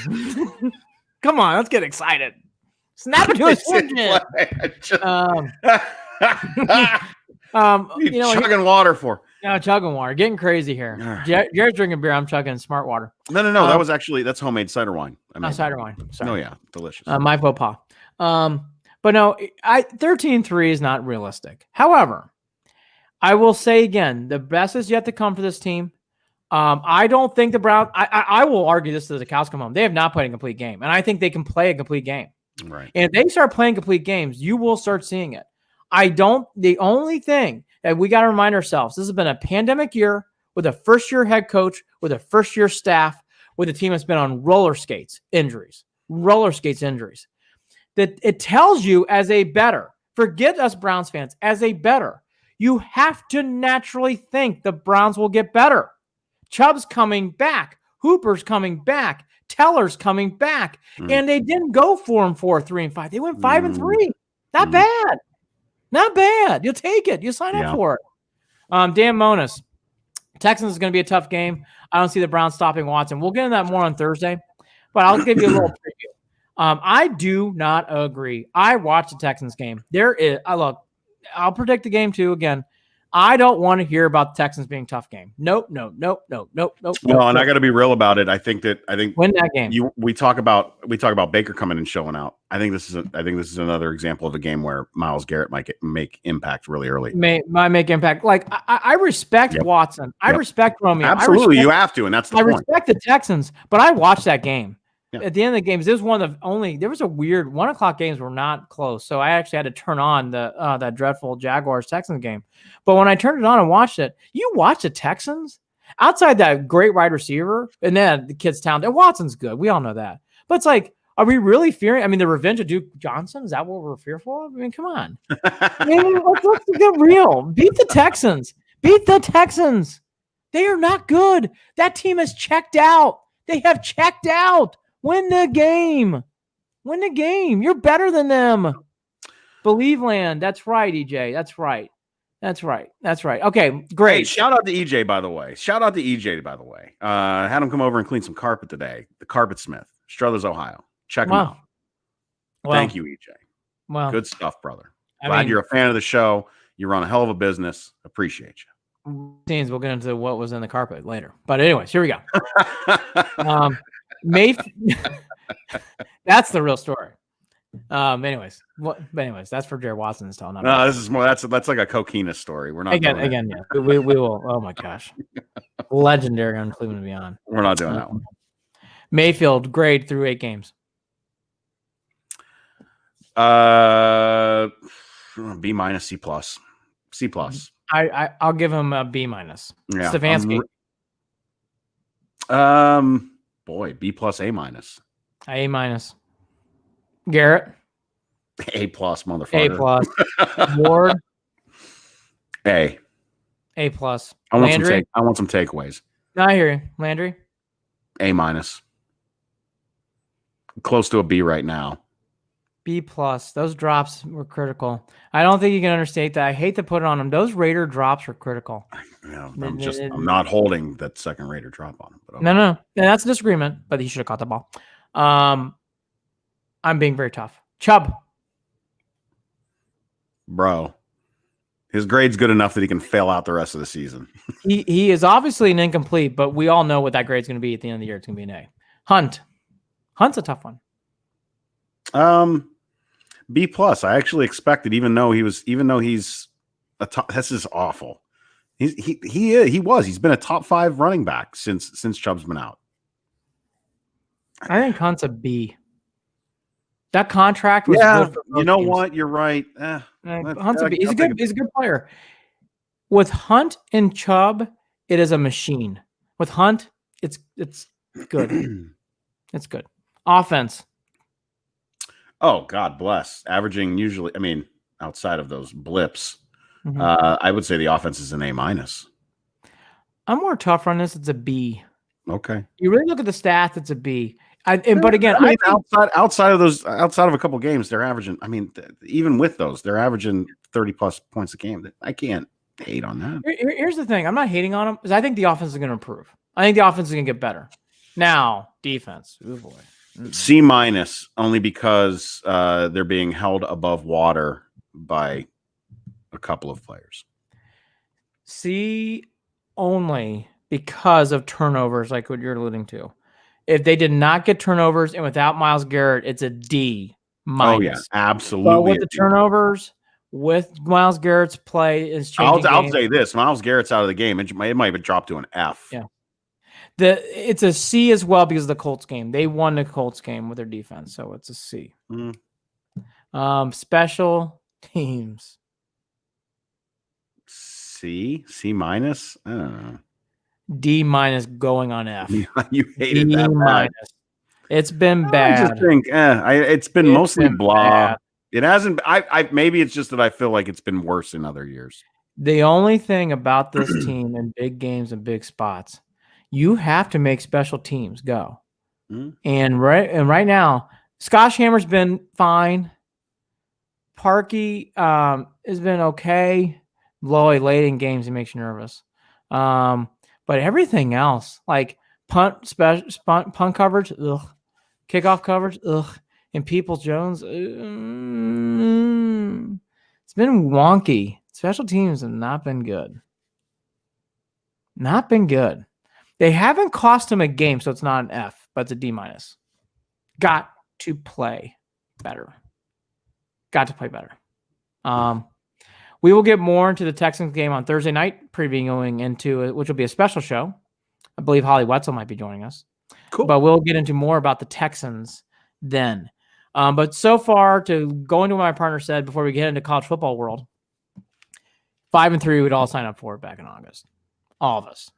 Come on, let's get excited. Snap it to a chugging water for. No, chugging water. Getting crazy here. Jared's drinking beer. I'm chugging smart water. No. That's homemade cider wine. Cider wine. Sorry. Oh yeah, delicious. My faux pas. But no, 13-3 is not realistic. However, I will say again, the best is yet to come for this team. I don't think the Browns. I will argue this to the cows come home. They have not played a complete game, and I think they can play a complete game. Right. And if they start playing complete games, you will start seeing it. The only thing that we got to remind ourselves, this has been a pandemic year with a first-year head coach, with a first-year staff, with a team that's been on roller skates injuries. That it tells you as a bettor, forget us Browns fans, as a bettor, you have to naturally think the Browns will get better. Chubb's coming back. Hooper's coming back. Teller's coming back. And they didn't go 4-4, 3-5. They went 5-3. Not bad. Not bad. You'll take it. You'll sign up for it. Dan Monis. Texans is going to be a tough game. I don't see the Browns stopping Watson. We'll get into that more on Thursday, but I'll give you a little preview. I do not agree. I watched the Texans game. I'll predict the game too again. I don't want to hear about the Texans being a tough game. Nope. No, and I got to be real about it. I think win that game. We talk about Baker coming and showing out. I think this is another example of a game where Myles Garrett might make impact really early. Might make impact. Like I respect Watson. I respect Romeo. Absolutely, you have to, and that's the point. I respect the Texans, but I watched that game. At the end of the games, this was one of the only. There was a weird 1 o'clock games were not close, so I actually had to turn on that dreadful Jaguars Texans game. But when I turned it on and watched it, you watch the Texans outside that great wide receiver, and then the kid's talented. Watson's good, we all know that. But it's like, are we really fearing? I mean, the revenge of Duke Johnson, is that what we're fearful of? I mean, come on, let's get real. Beat the Texans. They are not good. That team has checked out. They have checked out. Win the game. You're better than them. Believe land. That's right, EJ. That's right. Okay, great. Hey, shout out to EJ, by the way. Had him come over and clean some carpet today. The Carpet Smith, Struthers, Ohio. Check him out. Thank you, EJ. Well, good stuff, brother. Glad you're a fan of the show. You run a hell of a business. Appreciate you. We'll get into what was in the carpet later. But anyways, here we go. That's the real story. Anyways, that's for Jared Watson's telling. No, this is more. That's like a coquina story. We're not again. Yeah, we will. Oh my gosh, legendary on Cleveland Beyond. We're not doing that one. Mayfield grade through 8 games. B minus, C plus, C plus. I'll give him a B minus. Yeah. Stefanski. Boy, B plus, A minus. A minus. Garrett. A plus, motherfucker. A plus. Ward. A. A plus. I want some takeaways. No, I hear you. Landry. A minus. Close to a B right now. B plus. Those drops were critical. I don't think you can understate that. I hate to put it on him. Those Raider drops were critical. I'm not holding that second Raider drop on him. But okay. No. Yeah, that's a disagreement, but he should have caught the ball. I'm being very tough. Chubb. Bro. His grade's good enough that he can fail out the rest of the season. He is obviously an incomplete, but we all know what that grade's going to be at the end of the year. It's going to be an A. Hunt's a tough one. B plus. I actually expected, even though he's a top. This is awful. He's been a top 5 running back since Chubb's been out. I think Hunt's a B. That contract was good for you know teams. What? You're right. Hunt's a B. He's a good player. With Hunt and Chubb, it is a machine. With Hunt, it's good. It's good. Offense. Oh, God bless. Averaging usually, outside of those blips, I would say the offense is an A minus. I'm more tougher on this. It's a B. Okay. You really look at the stats, it's a B. But again, outside of a couple games, they're averaging. Even with those, they're averaging 30 plus points a game. I can't. Hate on that. Here's the thing. I'm not hating on them because I think the offense is going to improve. I think the offense is going to get better. Now, defense. Oh, boy. C- only because they're being held above water by a couple of players. C only because of turnovers, like what you're alluding to. If they did not get turnovers and without Myles Garrett, it's a D minus. Oh, yeah, absolutely. But with the turnovers, with Myles Garrett's play is changing. I'll say this: Myles Garrett's out of the game. It might even drop to an F. Yeah. It's a C as well because of the Colts game. They won the Colts game with their defense, so it's a C. Special teams. C minus. I don't know. D minus going on F. You hated D that minus. It's been bad. I just think it's been mostly blah. Bad. It hasn't. I maybe it's just that I feel like it's been worse in other years. The only thing about this team in big games and big spots, you have to make special teams go. And right now, Scotch Hammer's been fine. Parkey has been okay. Loy late in games, he makes you nervous. But everything else, like punt coverage, ugh. Kickoff coverage, ugh. And Peoples-Jones, it's been wonky. Special teams have not been good. Not been good. They haven't cost him a game, so it's not an F, but it's a D minus. Got to play better. We will get more into the Texans game on Thursday night, previewing into it, which will be a special show. I believe Holly Wetzel might be joining us. Cool. But we'll get into more about the Texans then. But so far, to go into what my partner said before we get into college football world, 5-3 we'd all sign up for it back in August. All of us.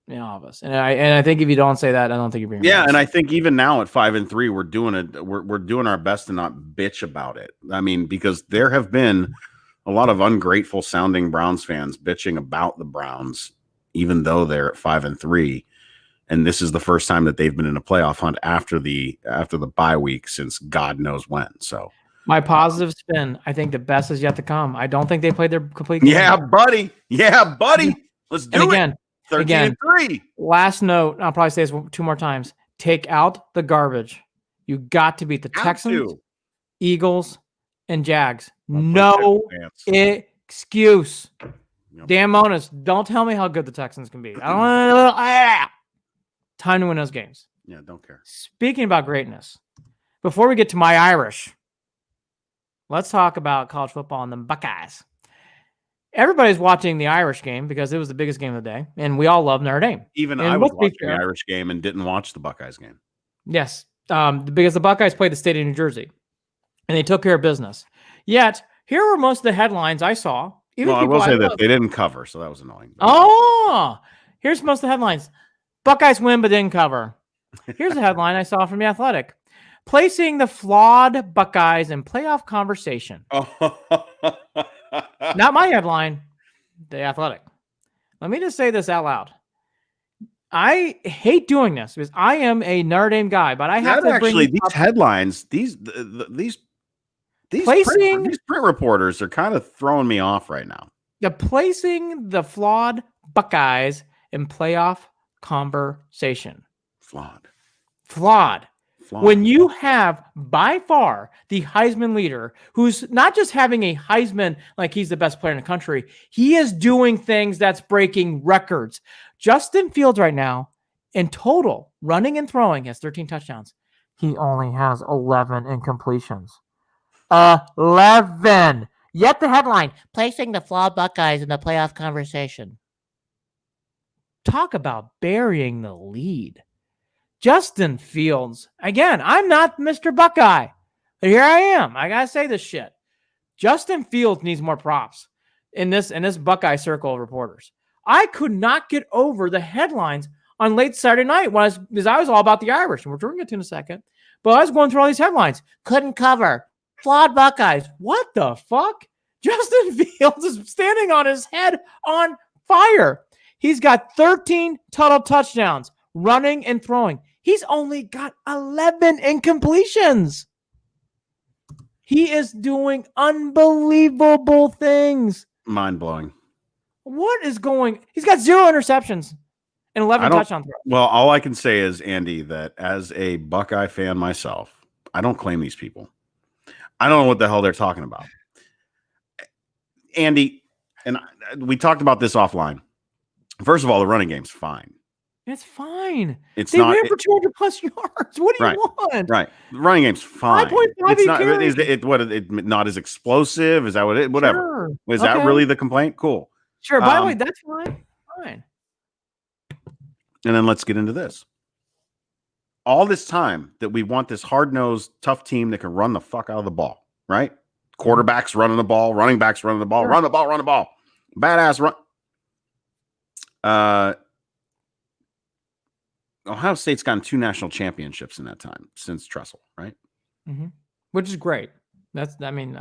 All of us. And I think if you don't say that, I don't think you're being honest. And I think even now at 5-3, we're doing our best to not bitch about it. I mean, because there have been a lot of ungrateful sounding Browns fans bitching about the Browns, even though they're at 5-3. And this is the first time that they've been in a playoff hunt after the bye week since God knows when. So my positive spin, I think the best is yet to come. I don't think they played their complete game. Yeah, buddy. Let's do it. 13-3. Last note, I'll probably say this 2 more times. Take out the garbage. You got to beat the Texans, Eagles, and Jags. No excuse. Yep. Dan Monis, don't tell me how good the Texans can be. I don't want time to win those games. Yeah, don't care. Speaking about greatness, before we get to my Irish, let's talk about college football and the Buckeyes. Everybody's watching the Irish game because it was the biggest game of the day, and we all love Notre Dame. Even I was watching the Irish game and didn't watch the Buckeyes game. Yes, because the Buckeyes played the state of New Jersey, and they took care of business. Yet, here were most of the headlines I saw. I will say that they didn't cover, so that was annoying. Oh, here's most of the headlines. Buckeyes win but didn't cover. Here's a headline I saw from The Athletic. Placing the flawed Buckeyes in playoff conversation. Not my headline, The Athletic. Let me just say this out loud. I hate doing this because I am a Notre Dame guy, but I have to actually these headlines, these print reporters are kind of throwing me off right now. Placing the flawed Buckeyes in playoff conversation. Flawed. When you have by far the Heisman leader who's not just having a Heisman like he's the best player in the country, he is doing things that's breaking records. Justin Fields right now in total running and throwing has 13 touchdowns. He only has 11 incompletions. 11. Yet the headline, placing the flawed Buckeyes in the playoff conversation. Talk about burying the lead. Justin Fields. Again, I'm not Mr. Buckeye. But here I am. I got to say this shit. Justin Fields needs more props in this Buckeye circle of reporters. I could not get over the headlines on late Saturday night because I was all about the Irish. And we're going to get to in a second. But I was going through all these headlines. Couldn't cover. Flawed Buckeyes. What the fuck? Justin Fields is standing on his head on fire. He's got 13 total touchdowns, running and throwing. He's only got 11 incompletions. He is doing unbelievable things. Mind-blowing. What is going? He's got 0 interceptions and 11 touchdown throws. Well, all I can say is, Andy, that as a Buckeye fan myself, I don't claim these people. I don't know what the hell they're talking about. Andy, and we talked about this offline. First of all, the running game's fine. It's fine. It's they not ran for 200 plus yards. What do you want? Right. The running game's fine. 5.5 It's not. carries. It not as explosive? Is that what it? Whatever. Sure. Was that really the complaint? Cool. Sure. By the way, that's fine. Fine. And then let's get into this. All this time that we want this hard-nosed, tough team that can run the fuck out of the ball, right? Quarterbacks running the ball, running backs running the ball, Sure. run the ball. Badass run. Ohio State's gotten 2 national championships in that time since Tressel, right? Mm-hmm. Which is great. I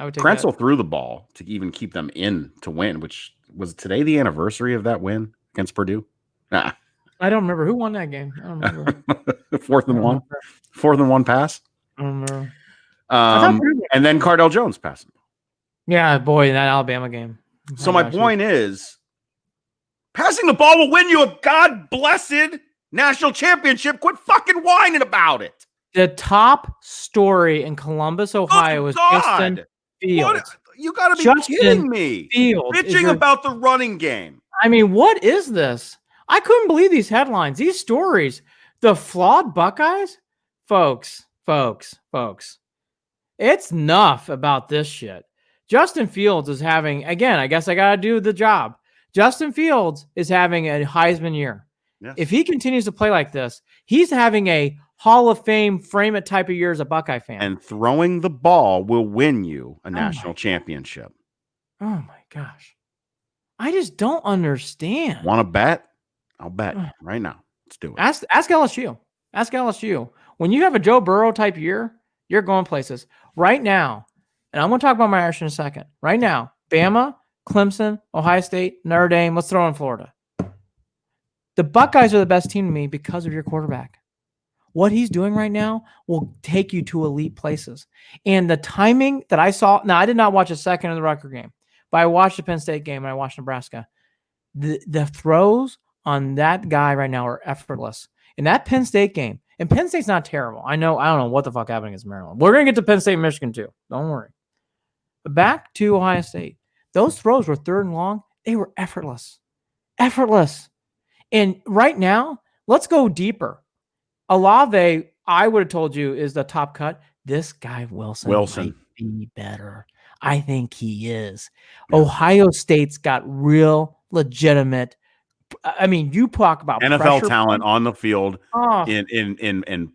would take Tressel threw the ball to even keep them in to win, which was today the anniversary of that win against Purdue. Nah. I don't remember who won that game. I don't remember. 4th and 1. 4th and 1 pass. I don't remember. And then Cardell Jones passing. Yeah, boy, that Alabama game. So my point is, passing the ball will win you a God-blessed national championship. Quit fucking whining about it. The top story in Columbus, Ohio is Justin Fields. You got to be kidding me. Fields bitching about the running game. I mean, what is this? I couldn't believe these headlines, these stories. The flawed Buckeyes? Folks. It's enough about this shit. Justin Fields is having, again, I guess I got to do the job. Justin Fields is having a Heisman year. Yes. If he continues to play like this, he's having a Hall of Fame frame it type of year as a Buckeye fan. And throwing the ball will win you a national championship. Oh my gosh. I just don't understand. Want to bet? I'll bet right now. Let's do it. Ask LSU. Ask LSU. When you have a Joe Burrow type year, you're going places. Right now, and I'm going to talk about my Irish in a second. Right now, Bama, Clemson, Ohio State, Notre Dame, let's throw in Florida. The Buckeyes are the best team to me because of your quarterback. What he's doing right now will take you to elite places. And the timing that I saw, now I did not watch a second of the Rutgers game, but I watched the Penn State game and I watched Nebraska. The throws on that guy right now are effortless. In that Penn State game, and Penn State's not terrible. I don't know what the fuck happened against Maryland. We're going to get to Penn State and Michigan too. Don't worry. But back to Ohio State. Those throws were 3rd and long. They were effortless. Effortless. And right now, let's go deeper. Olave, I would have told you, is the top cut. This guy, Wilson. Might be better. I think he is. Yeah. Ohio State's got real, legitimate. I mean, you talk about NFL talent on the field in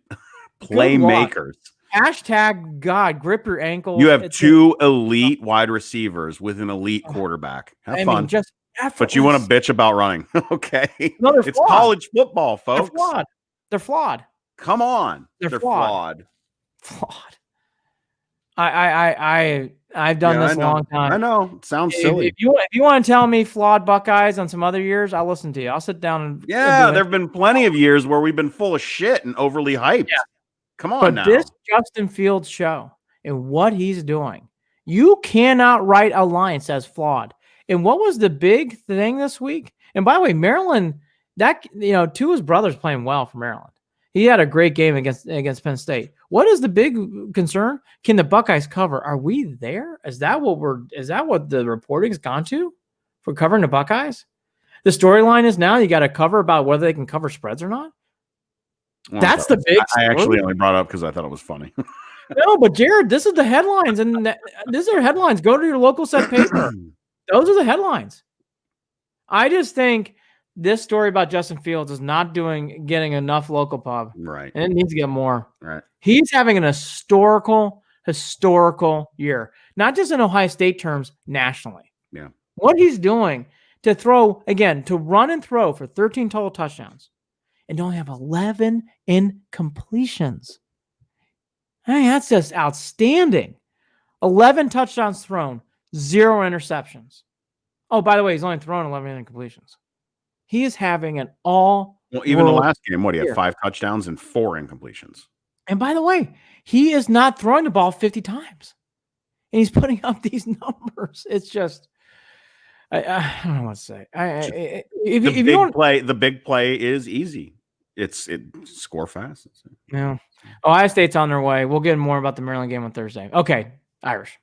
playmakers. Hashtag God, grip your ankles. You have 2 elite wide receivers with an elite quarterback. Have fun. Just but you want to bitch about running. Okay. No, it's college football, folks. They're flawed. Come on. They're flawed. Flawed. I've done this a long time. I know. It sounds silly. If you want to tell me flawed Buckeyes on some other years, I'll listen to you. I'll sit down and there have been plenty of years where we've been full of shit and overly hyped. Yeah. Come on now. But this Justin Fields show and what he's doing, you cannot write a line that says flawed. And what was the big thing this week? And by the way, Maryland, 2 of his brothers playing well for Maryland. He had a great game against Penn State. What is the big concern? Can the Buckeyes cover? Are we there? Is that what the reporting's gone to for covering the Buckeyes? The storyline is now you got to cover about whether they can cover spreads or not. Well, that's the big story. I actually only brought it up because I thought it was funny. No, but Jared, this is the headlines, and these are headlines. Go to your local set paper. Those are the headlines. I just think this story about Justin Fields is not getting enough local pub. Right. And it needs to get more. Right. He's having an historical year, not just in Ohio State terms, nationally. Yeah. What he's doing to run and throw for 13 total touchdowns and only have 11 incompletions. I mean, that's just outstanding. 11 touchdowns thrown, 0 interceptions. Oh, by the way, he's only thrown 11 incompletions. He is having an even the last game, what, he had 5 touchdowns and 4 incompletions. And by the way, he is not throwing the ball 50 times. And he's putting up these numbers. It's just, I don't know what to say. The big play is easy. It score fast. Yeah. Ohio State's on their way. We'll get more about the Maryland game on Thursday. Okay, Irish.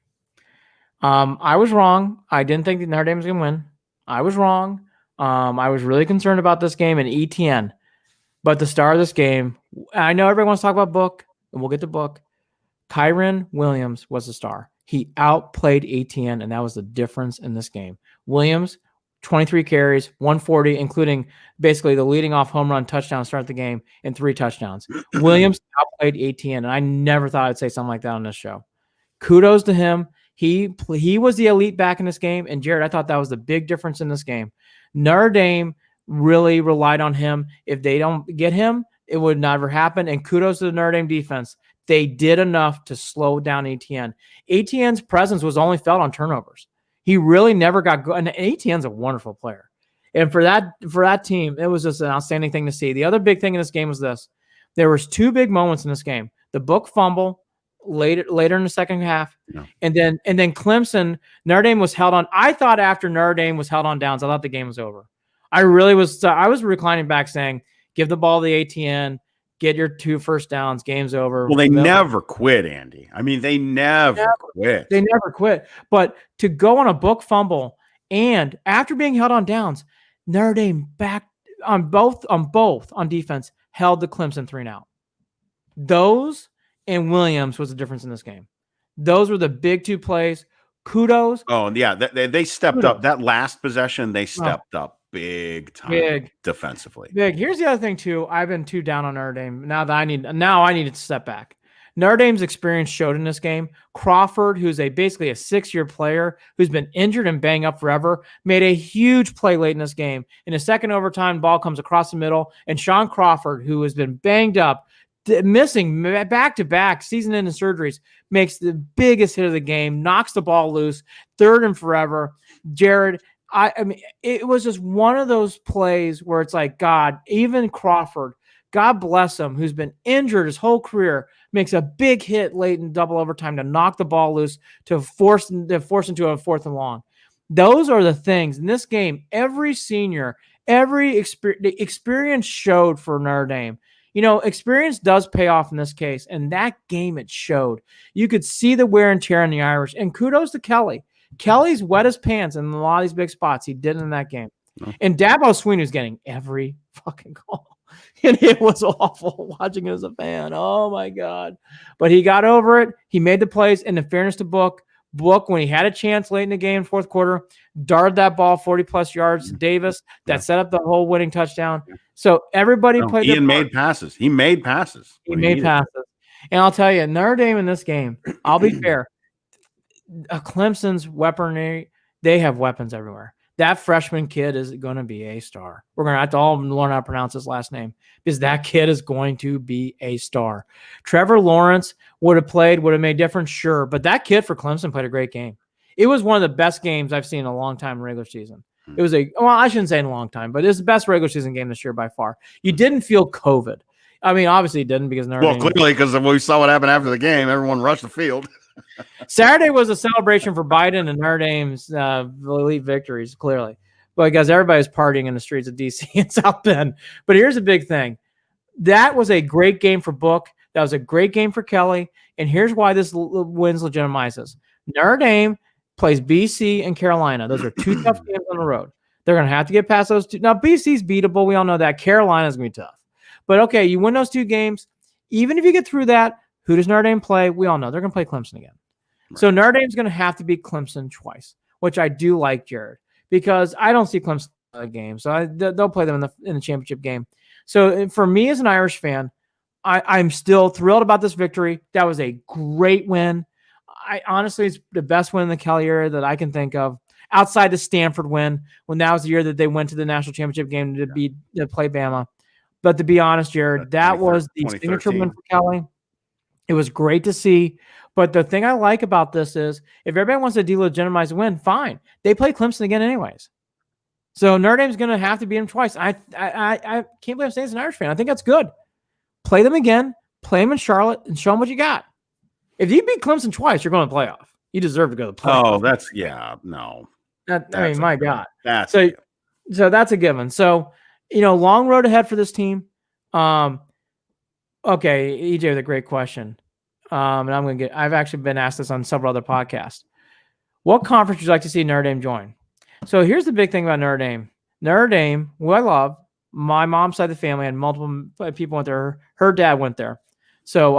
I was wrong. I didn't think that Notre Dame was going to win. I was wrong. I was really concerned about this game and ETN. But the star of this game, I know everyone wants to talk about Book, and we'll get to Book. Kyron Williams was the star. He outplayed ETN, and that was the difference in this game. Williams, 23 carries, 140, including basically the leading off home run touchdown to start the game and 3 touchdowns. Williams outplayed ETN, and I never thought I'd say something like that on this show. Kudos to him. He was the elite back in this game, and Jared, I thought that was the big difference in this game. Notre Dame really relied on him. If they don't get him, it would never happen, and kudos to the Notre Dame defense. They did enough to slow down ETN. ETN's presence was only felt on turnovers. He really never got good. And ETN's a wonderful player. And for that team, it was just an outstanding thing to see. The other big thing in this game was this. There was 2 big moments in this game. The Book fumble later in the second half. Yeah. And then Clemson, Notre Dame was held on. I thought after Notre Dame was held on downs, I thought the game was over. I was reclining back saying, give the ball to the ATN, get your 2 first downs, game's over. Well, they never quit, Andy. I mean, they never quit. They never quit. But to go on a Book fumble and after being held on downs, Notre Dame back on both on defense held the Clemson 3-and-out. Those and Williams was the difference in this game. Those were the big 2 plays. Kudos. Oh, yeah. They stepped up. That last possession, they stepped up big time defensively. Big. Here's the other thing, too. I've been too down on Notre Dame. Now I need to step back. Notre Dame's experience showed in this game. Crawford, who's basically a 6-year player who's been injured and banged up forever, made a huge play late in this game. In the second overtime, ball comes across the middle, and Sean Crawford, who has been banged up, missing back-to-back season-ending surgeries, makes the biggest hit of the game, knocks the ball loose, 3rd and forever. Jared, I mean, it was just one of those plays where it's like, God, even Crawford, God bless him, who's been injured his whole career, makes a big hit late in double overtime to knock the ball loose to force into a 4th and long. Those are the things in this game. Every senior, the experience showed for Notre Dame. You know, experience does pay off in this case, and that game it showed. You could see the wear and tear in the Irish, and kudos to Kelly. Kelly's wet his pants in a lot of these big spots. He did in that game. Oh. And Dabo Swinney was getting every fucking call. And it was awful watching it as a fan. Oh, my God. But he got over it. He made the plays, and in fairness to Book, when he had a chance late in the game, 4th quarter, darted that ball 40-plus yards to Davis that set up the whole winning touchdown. So everybody played. Ian made passes. He made passes. And I'll tell you, Notre Dame in this game, I'll be fair, Clemson's weaponry, they have weapons everywhere. That freshman kid is going to be a star. We're going to have to all learn how to pronounce his last name because that kid is going to be a star. Trevor Lawrence would have made difference, sure, but that kid for Clemson played a great game. It was one of the best games I've seen in a long time in regular season. It was I shouldn't say in a long time, but it was the best regular season game this year by far. You didn't feel COVID. I mean, obviously it didn't because clearly because we saw what happened after the game. Everyone rushed the field. Saturday was a celebration for Biden and Notre Dame's elite victories, clearly, because everybody's partying in the streets of D.C. and South Bend. But here's a big thing. That was a great game for Book. That was a great game for Kelly. And here's why this wins legitimizes. Notre Dame plays BC and Carolina. Those are 2 tough games on the road. They're going to have to get past those 2. Now, BC's beatable. We all know that. Carolina's going to be tough. But, okay, you win those 2 games. Even if you get through that, who does Notre Dame play? We all know they're going to play Clemson again. Right. So Notre Dame's going to have to beat Clemson twice, which I do like, Jared, because I don't see Clemson in the game. So they'll play them in the championship game. So for me as an Irish fan, I'm still thrilled about this victory. That was a great win. Honestly, it's the best win in the Kelly era that I can think of, outside the Stanford win, when that was the year that they went to the national championship game to play Bama. But to be honest, Jared, that was the signature win for Kelly. It was great to see. But the thing I like about this is if everybody wants to delegitimize the win, fine. They play Clemson again anyways. So Notre Dame's going to have to beat them twice. I can't believe I'm saying as an Irish fan. I think that's good. Play them again, play them in Charlotte, and show them what you got. If you beat Clemson twice, you're going to the playoff. You deserve to go to the playoff. Oh, no. My God. That's so that's a given. So, long road ahead for this team. Okay, EJ with a great question. And I've actually been asked this on several other podcasts. What conference would you like to see Notre Dame join? So here's the big thing about Notre Dame. Notre Dame, who I love, my mom's side of the family had multiple people went there. Her dad went there. So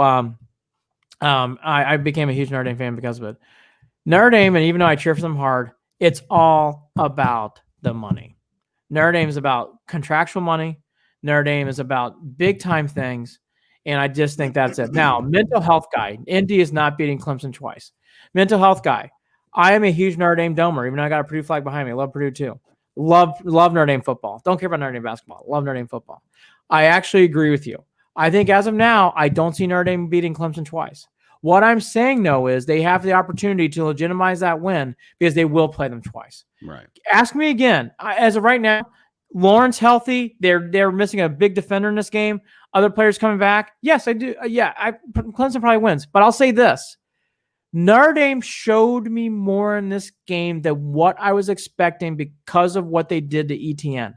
I became a huge Notre Dame fan because of it. Notre Dame, and even though I cheer for them hard, it's all about the money. Notre Dame is about contractual money. Notre Dame is about big time things. And I just think that's it. Now, mental health guy. Indy is not beating Clemson twice. Mental health guy. I am a huge Notre Dame domer, even though I got a Purdue flag behind me. I love Purdue too. Love Notre Dame football. Don't care about Notre Dame basketball. Love Notre Dame football. I actually agree with you. I think as of now, I don't see Notre Dame beating Clemson twice. What I'm saying, though, is they have the opportunity to legitimize that win because they will play them twice. Right. Ask me again. As of right now, Lawrence healthy. They're missing a big defender in this game. Other players coming back. Yes, I do. Clemson probably wins. But I'll say this. Notre Dame showed me more in this game than what I was expecting because of what they did to ETN.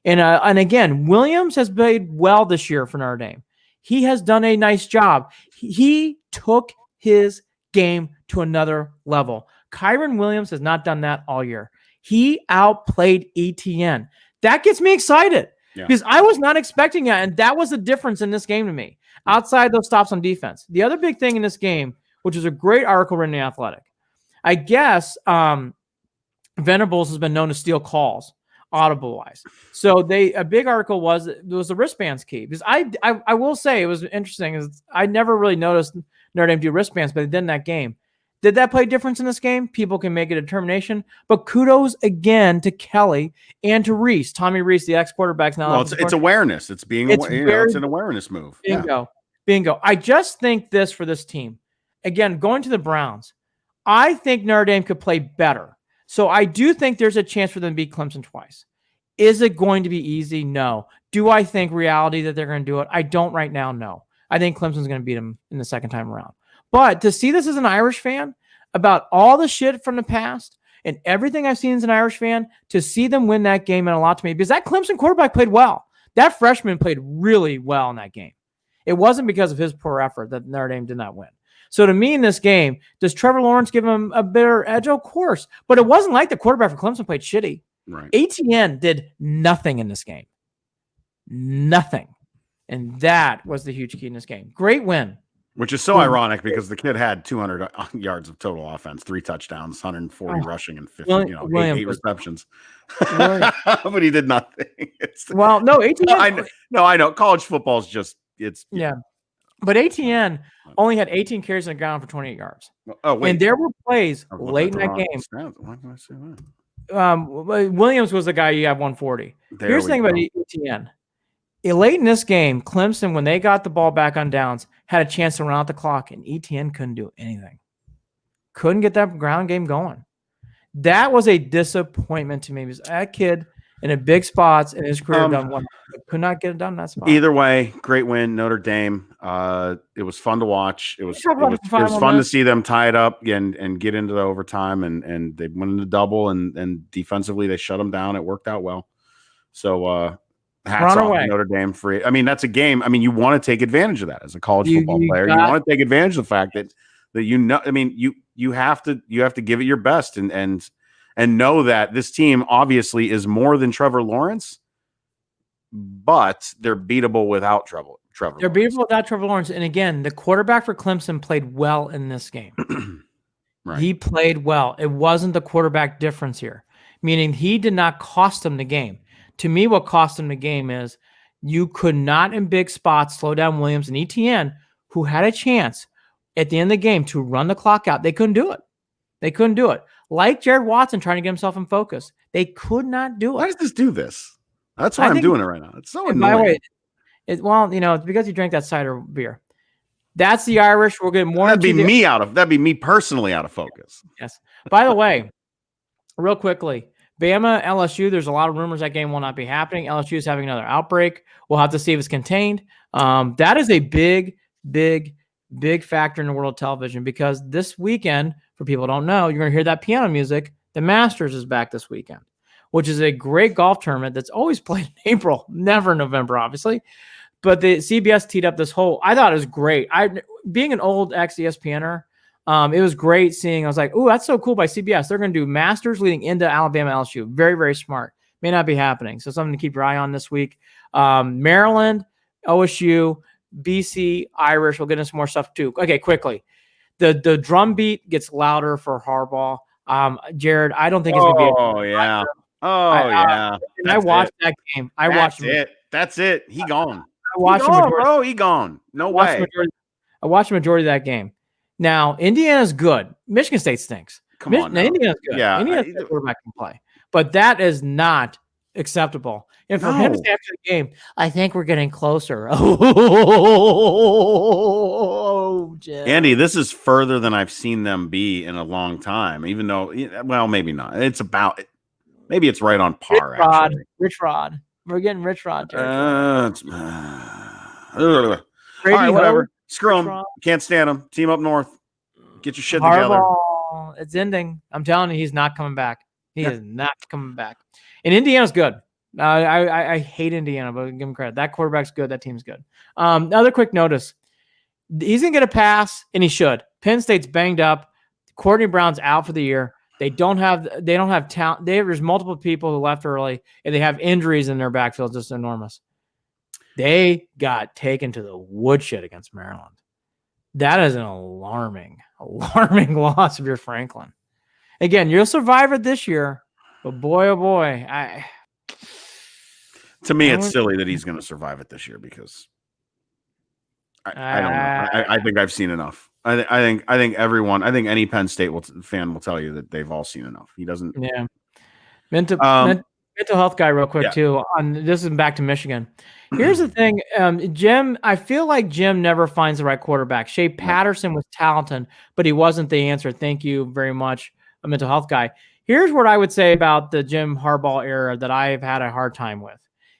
And again, Williams has played well this year for Notre Dame. He has done a nice job. He took his game to another level. Kyron Williams has not done that all year. He outplayed ETN. That gets me excited because I was not expecting that, and that was the difference in this game to me, outside those stops on defense. The other big thing in this game, which is a great article written in The Athletic, I guess Venables has been known to steal calls, audible-wise. So a big article was the wristbands key. Because I will say it was interesting. Is I never really noticed Notre Dame do wristbands, but they did in that game. Did that play a difference in this game? People can make a determination. But kudos again to Kelly and to Reese. Tommy Reese, the ex-quarterback. Now, well, it's awareness. It's being it's an awareness move. Bingo. I just think this for this team. Again, going to the Browns, I think Notre Dame could play better. So I do think there's a chance for them to beat Clemson twice. Is it going to be easy? No. Do I think reality that they're going to do it? I don't right now, no. I think Clemson's going to beat them in the second time around. But to see this as an Irish fan, about all the shit from the past and everything I've seen as an Irish fan, to see them win that game meant a lot to me because that Clemson quarterback played well. That freshman played really well in that game. It wasn't because of his poor effort that Notre Dame did not win. So to me in this game, does Trevor Lawrence give him a better edge? Of course. But it wasn't like the quarterback for Clemson played shitty. Right. ATN did nothing in this game. Nothing. And that was the huge key in this game. Great win. Which is so ironic because the kid had 200 yards of total offense, 3 touchdowns, 140 rushing, and 50, eight receptions. But he did nothing. No, ATN. I know. College football is just But ATN only had 18 carries on the ground for 28 yards. Oh, wait. And there were plays late in that game. Why can I say that? Williams was the guy you have 140. Here's the thing about ATN. Late in this game, Clemson, when they got the ball back on downs, had a chance to run out the clock, and ETN couldn't do anything. Couldn't get that ground game going. That was a disappointment to me because that kid in a big spots in his career could not get it done in that spot. Either way, great win, Notre Dame. It was fun to watch. It was fun to see them tie it up and get into the overtime, and they went into double, and defensively they shut them down. It worked out well. So hats off to Notre Dame for. I mean, that's a game. I mean, you want to take advantage of that as a college football player. You want to take advantage of the fact that I mean, you have to give it your best and know that this team obviously is more than Trevor Lawrence, but they're beatable without Trevor. They're beatable without Trevor Lawrence. And again, the quarterback for Clemson played well in this game. Right. He played well. It wasn't the quarterback difference here, meaning he did not cost them the game. To me, what cost them the game is you could not in big spots slow down Williams and ETN, who had a chance at the end of the game to run the clock out. They couldn't do it. Like Jared Watson trying to get himself in focus. They could not do it. Why does this do this? That's why I'm doing it right now. It's so annoying. By the way, it's because you drank that cider beer. That's the Irish. We'll get more. That'd be me personally out of focus. Yes. By the way, real quickly, Bama, LSU, there's a lot of rumors that game will not be happening. LSU is having another outbreak. We'll have to see if it's contained. That is a big factor in the world of television because this weekend, for people who don't know, you're going to hear that piano music The Masters is back this weekend, which is a great golf tournament that's always played in April, never November, obviously. But the CBS teed up this whole, I thought it was great. Being an old ex-ESPNer, it was great seeing, I was like, oh, that's so cool by CBS. They're going to do Masters leading into Alabama LSU. Very, very smart. May not be happening. So something to keep your eye on this week. Maryland, OSU, BC, Irish. We'll get into some more stuff too. Okay, quickly. The drum beat gets louder for Harbaugh. Jared, I don't think it's going to be. Oh, yeah. Yeah. I watched that game. That's it. He gone. I watched He gone. No way. I watched the majority of that game. Now, Indiana's good. Michigan State stinks. Come on. Indiana's good. Yeah. Indiana's good quarterback can play. But that is not acceptable. And for him to say after the game, I think we're getting closer. Oh, Jim. Andy, this is further than I've seen them be in a long time, even though, well, maybe not. Maybe it's right on par, actually. Rich Rod. We're getting Rich Rod. All right, whatever. Screw them. Can't stand them. Team up north. Get your shit together. It's ending. I'm telling you, he's not coming back. He is not coming back. And Indiana's good. I hate Indiana, but give him credit. That quarterback's good. That team's good. Another quick notice. He's going to get a pass, and he should. Penn State's banged up. Courtney Brown's out for the year. They don't have talent. There's multiple people who left early, and they have injuries in their backfield just enormous. They got taken to the woodshed against Maryland. That is an alarming loss if you're Franklin. Again, you'll survive it this year, but boy, oh boy, to me, it's silly that he's going to survive it this year because I don't know. I think I've seen enough. I think any Penn State fan will tell you that they've all seen enough. He doesn't. Yeah. Mental health guy, real quick too. This is back to Michigan. Here's the thing, Jim. I feel like Jim never finds the right quarterback. Shea Patterson was talented, but he wasn't the answer. Thank you very much, a mental health guy. Here's what I would say about the Jim Harbaugh era that I've had a hard time with.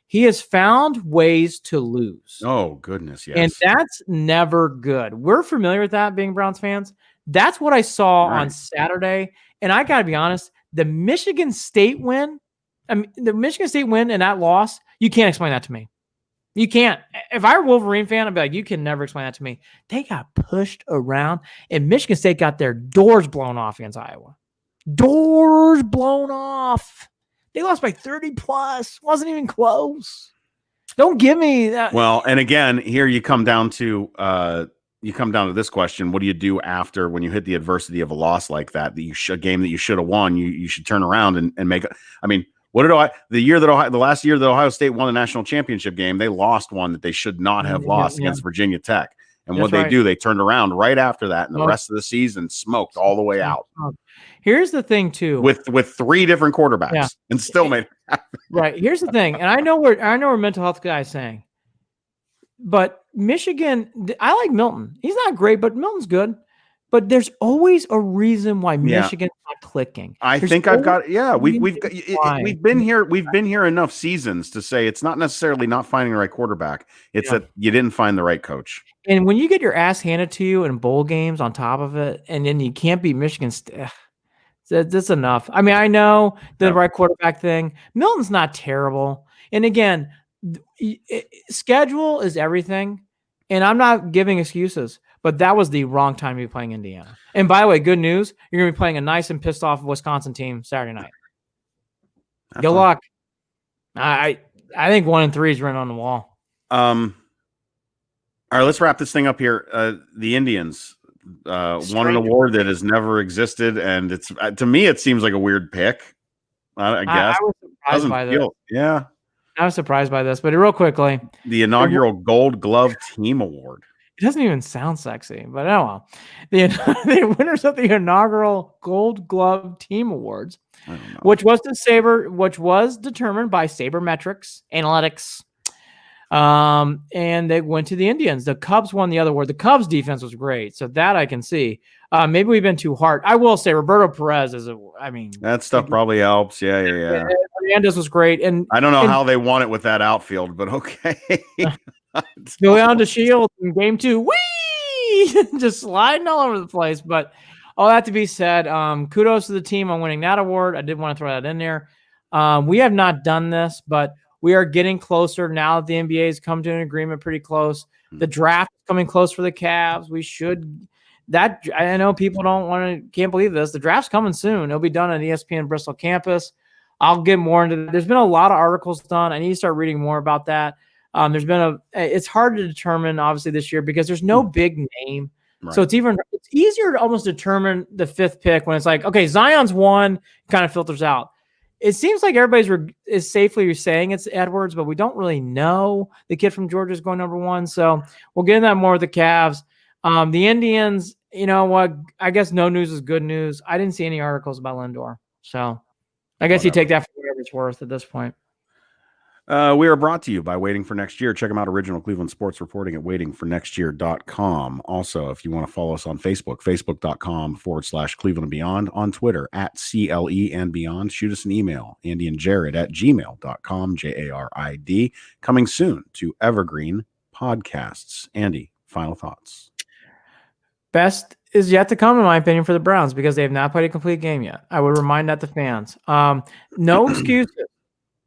He has found ways to lose. Oh, goodness, yes. And that's never good. We're familiar with that, being Browns fans. That's what I saw on Saturday. And I got to be honest, the Michigan State win and that loss, you can't explain that to me. You can't. If I were a Wolverine fan, I'd be like, you can never explain that to me. They got pushed around, and Michigan State got their doors blown off against Iowa. Doors blown off. They lost by 30 plus. Wasn't even close. Don't give me that. Well, and again, here you come down to this question. What do you do after when you hit the adversity of a loss like that? A game that you should have won, you should turn around and make. I mean, what did the last year that Ohio State won the national championship game, they lost one that they should not have lost against Virginia Tech. And what they do, they turned around right after that, and the rest of the season smoked all the way out. Here's the thing, too, with three different quarterbacks, and still made it happen. Right. Here's the thing, and I know where mental health guy is saying, but Michigan, I like Milton. He's not great, but Milton's good. But there's always a reason why Michigan's not clicking. We've been here enough seasons to say it's not necessarily not finding the right quarterback. It's that you didn't find the right coach. And when you get your ass handed to you in bowl games on top of it, and then you can't beat Michigan, that's enough. I mean, I know the right quarterback thing. Milton's not terrible. And again, schedule is everything. And I'm not giving excuses. But that was the wrong time to be playing Indiana. And by the way, good news, you're going to be playing a nice and pissed off Wisconsin team Saturday night. Good luck. I think 1-3 is written on the wall. All right, let's wrap this thing up here. The Indians won an award that has never existed, and it's to me it seems like a weird pick. I guess I was surprised by this. Yeah, I was surprised by this, but real quickly, the inaugural Gold Glove Team Award. It doesn't even sound sexy, but oh well. The winners of the inaugural Gold Glove Team Awards, which was determined by Sabermetrics Analytics, and they went to the Indians. The Cubs won the other award. The Cubs defense was great, so that I can see. Maybe we've been too hard. I will say Roberto Perez that stuff probably helps. Yeah. Hernandez was great, and I don't know how they won it with that outfield, but okay. Go on to Shield in game 2. Whee! Just sliding all over the place. But all that to be said, kudos to the team on winning that award. I did want to throw that in there. We have not done this, but we are getting closer now that the NBA has come to an agreement pretty close. The draft is coming close for the Cavs. We should that. I know people can't believe this. The draft's coming soon. It'll be done on ESPN Bristol campus. I'll get more into that. There's been a lot of articles done. I need to start reading more about that. It's hard to determine obviously this year because there's no big name. Right. So it's easier to almost determine the 5th pick when it's like, okay, Zion's 1, kind of filters out. It seems like everybody's is safely saying it's Edwards, but we don't really know. The kid from Georgia is going number 1. So we'll get into that more with the Cavs. The Indians, you know what? I guess no news is good news. I didn't see any articles about Lindor. So I guess you take that for whatever it's worth at this point. We are brought to you by Waiting for Next Year. Check them out, original Cleveland sports reporting at waitingfornextyear.com. Also, if you want to follow us on Facebook, facebook.com/Cleveland and Beyond, on Twitter at CLE and Beyond. Shoot us an email, Andy and Jared at gmail.com, JARID. Coming soon to Evergreen Podcasts. Andy, final thoughts. Best is yet to come, in my opinion, for the Browns because they have not played a complete game yet. I would remind that to fans. No excuses.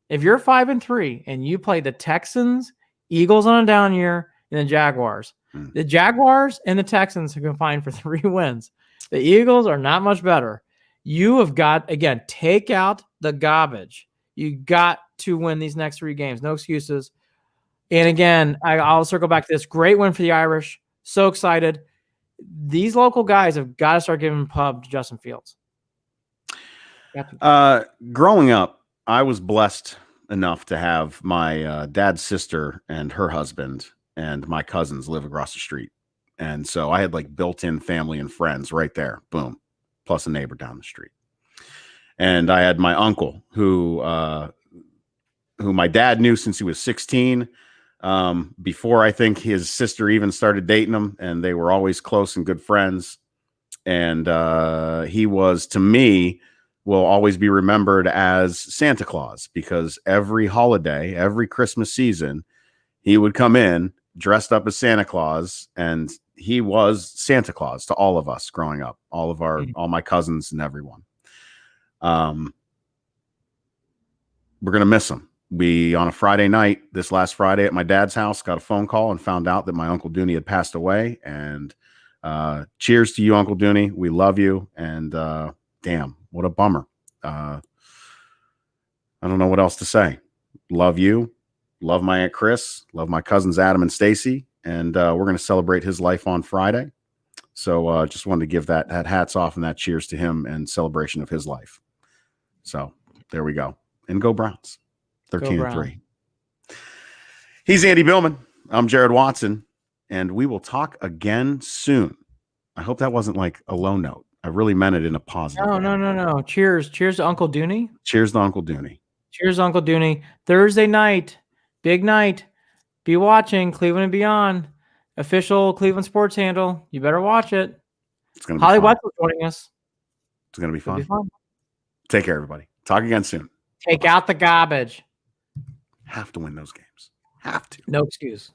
If you're 5-3 and you play the Texans, Eagles on a down year, and the Jaguars, the Jaguars and the Texans have combined for 3 wins. The Eagles are not much better. You have got, again, take out the garbage. You got to win these next 3 games. No excuses. And again, I'll circle back to this. Great win for the Irish. So excited. These local guys have got to start giving pub to Justin Fields. Growing up, I was blessed enough to have my dad's sister and her husband and my cousins live across the street. And so I had like built-in family and friends right there. Boom. Plus a neighbor down the street. And I had my uncle who my dad knew since he was 16, before I think his sister even started dating him, and they were always close and good friends. And he was, to me, will always be remembered as Santa Claus because every holiday, every Christmas season, he would come in dressed up as Santa Claus, and he was Santa Claus to all of us growing up, all my cousins and everyone. We're going to miss him. We, on a Friday night, this last Friday at my dad's house, got a phone call and found out that my Uncle Dooney had passed away. And cheers to you, Uncle Dooney. We love you. And damn, what a bummer. I don't know what else to say. Love you. Love my Aunt Chris. Love my cousins Adam and Stacy. And we're going to celebrate his life on Friday. So just wanted to give that hats off and that cheers to him and celebration of his life. So there we go. And go Browns. 13-3. He's Andy Billman. I'm Jared Watson. And we will talk again soon. I hope that wasn't like a low note. I really meant it in a positive way. No. Cheers to Uncle Dooney. Cheers to Uncle Dooney. Cheers to Uncle Dooney. Thursday night, big night. Be watching Cleveland and Beyond, official Cleveland sports handle. You better watch it. It's going to be Holly fun. Wetzel joining us. It's going to be fun. Take care, everybody. Talk again soon. Take out the garbage. Have to win those games. Have to. No excuse.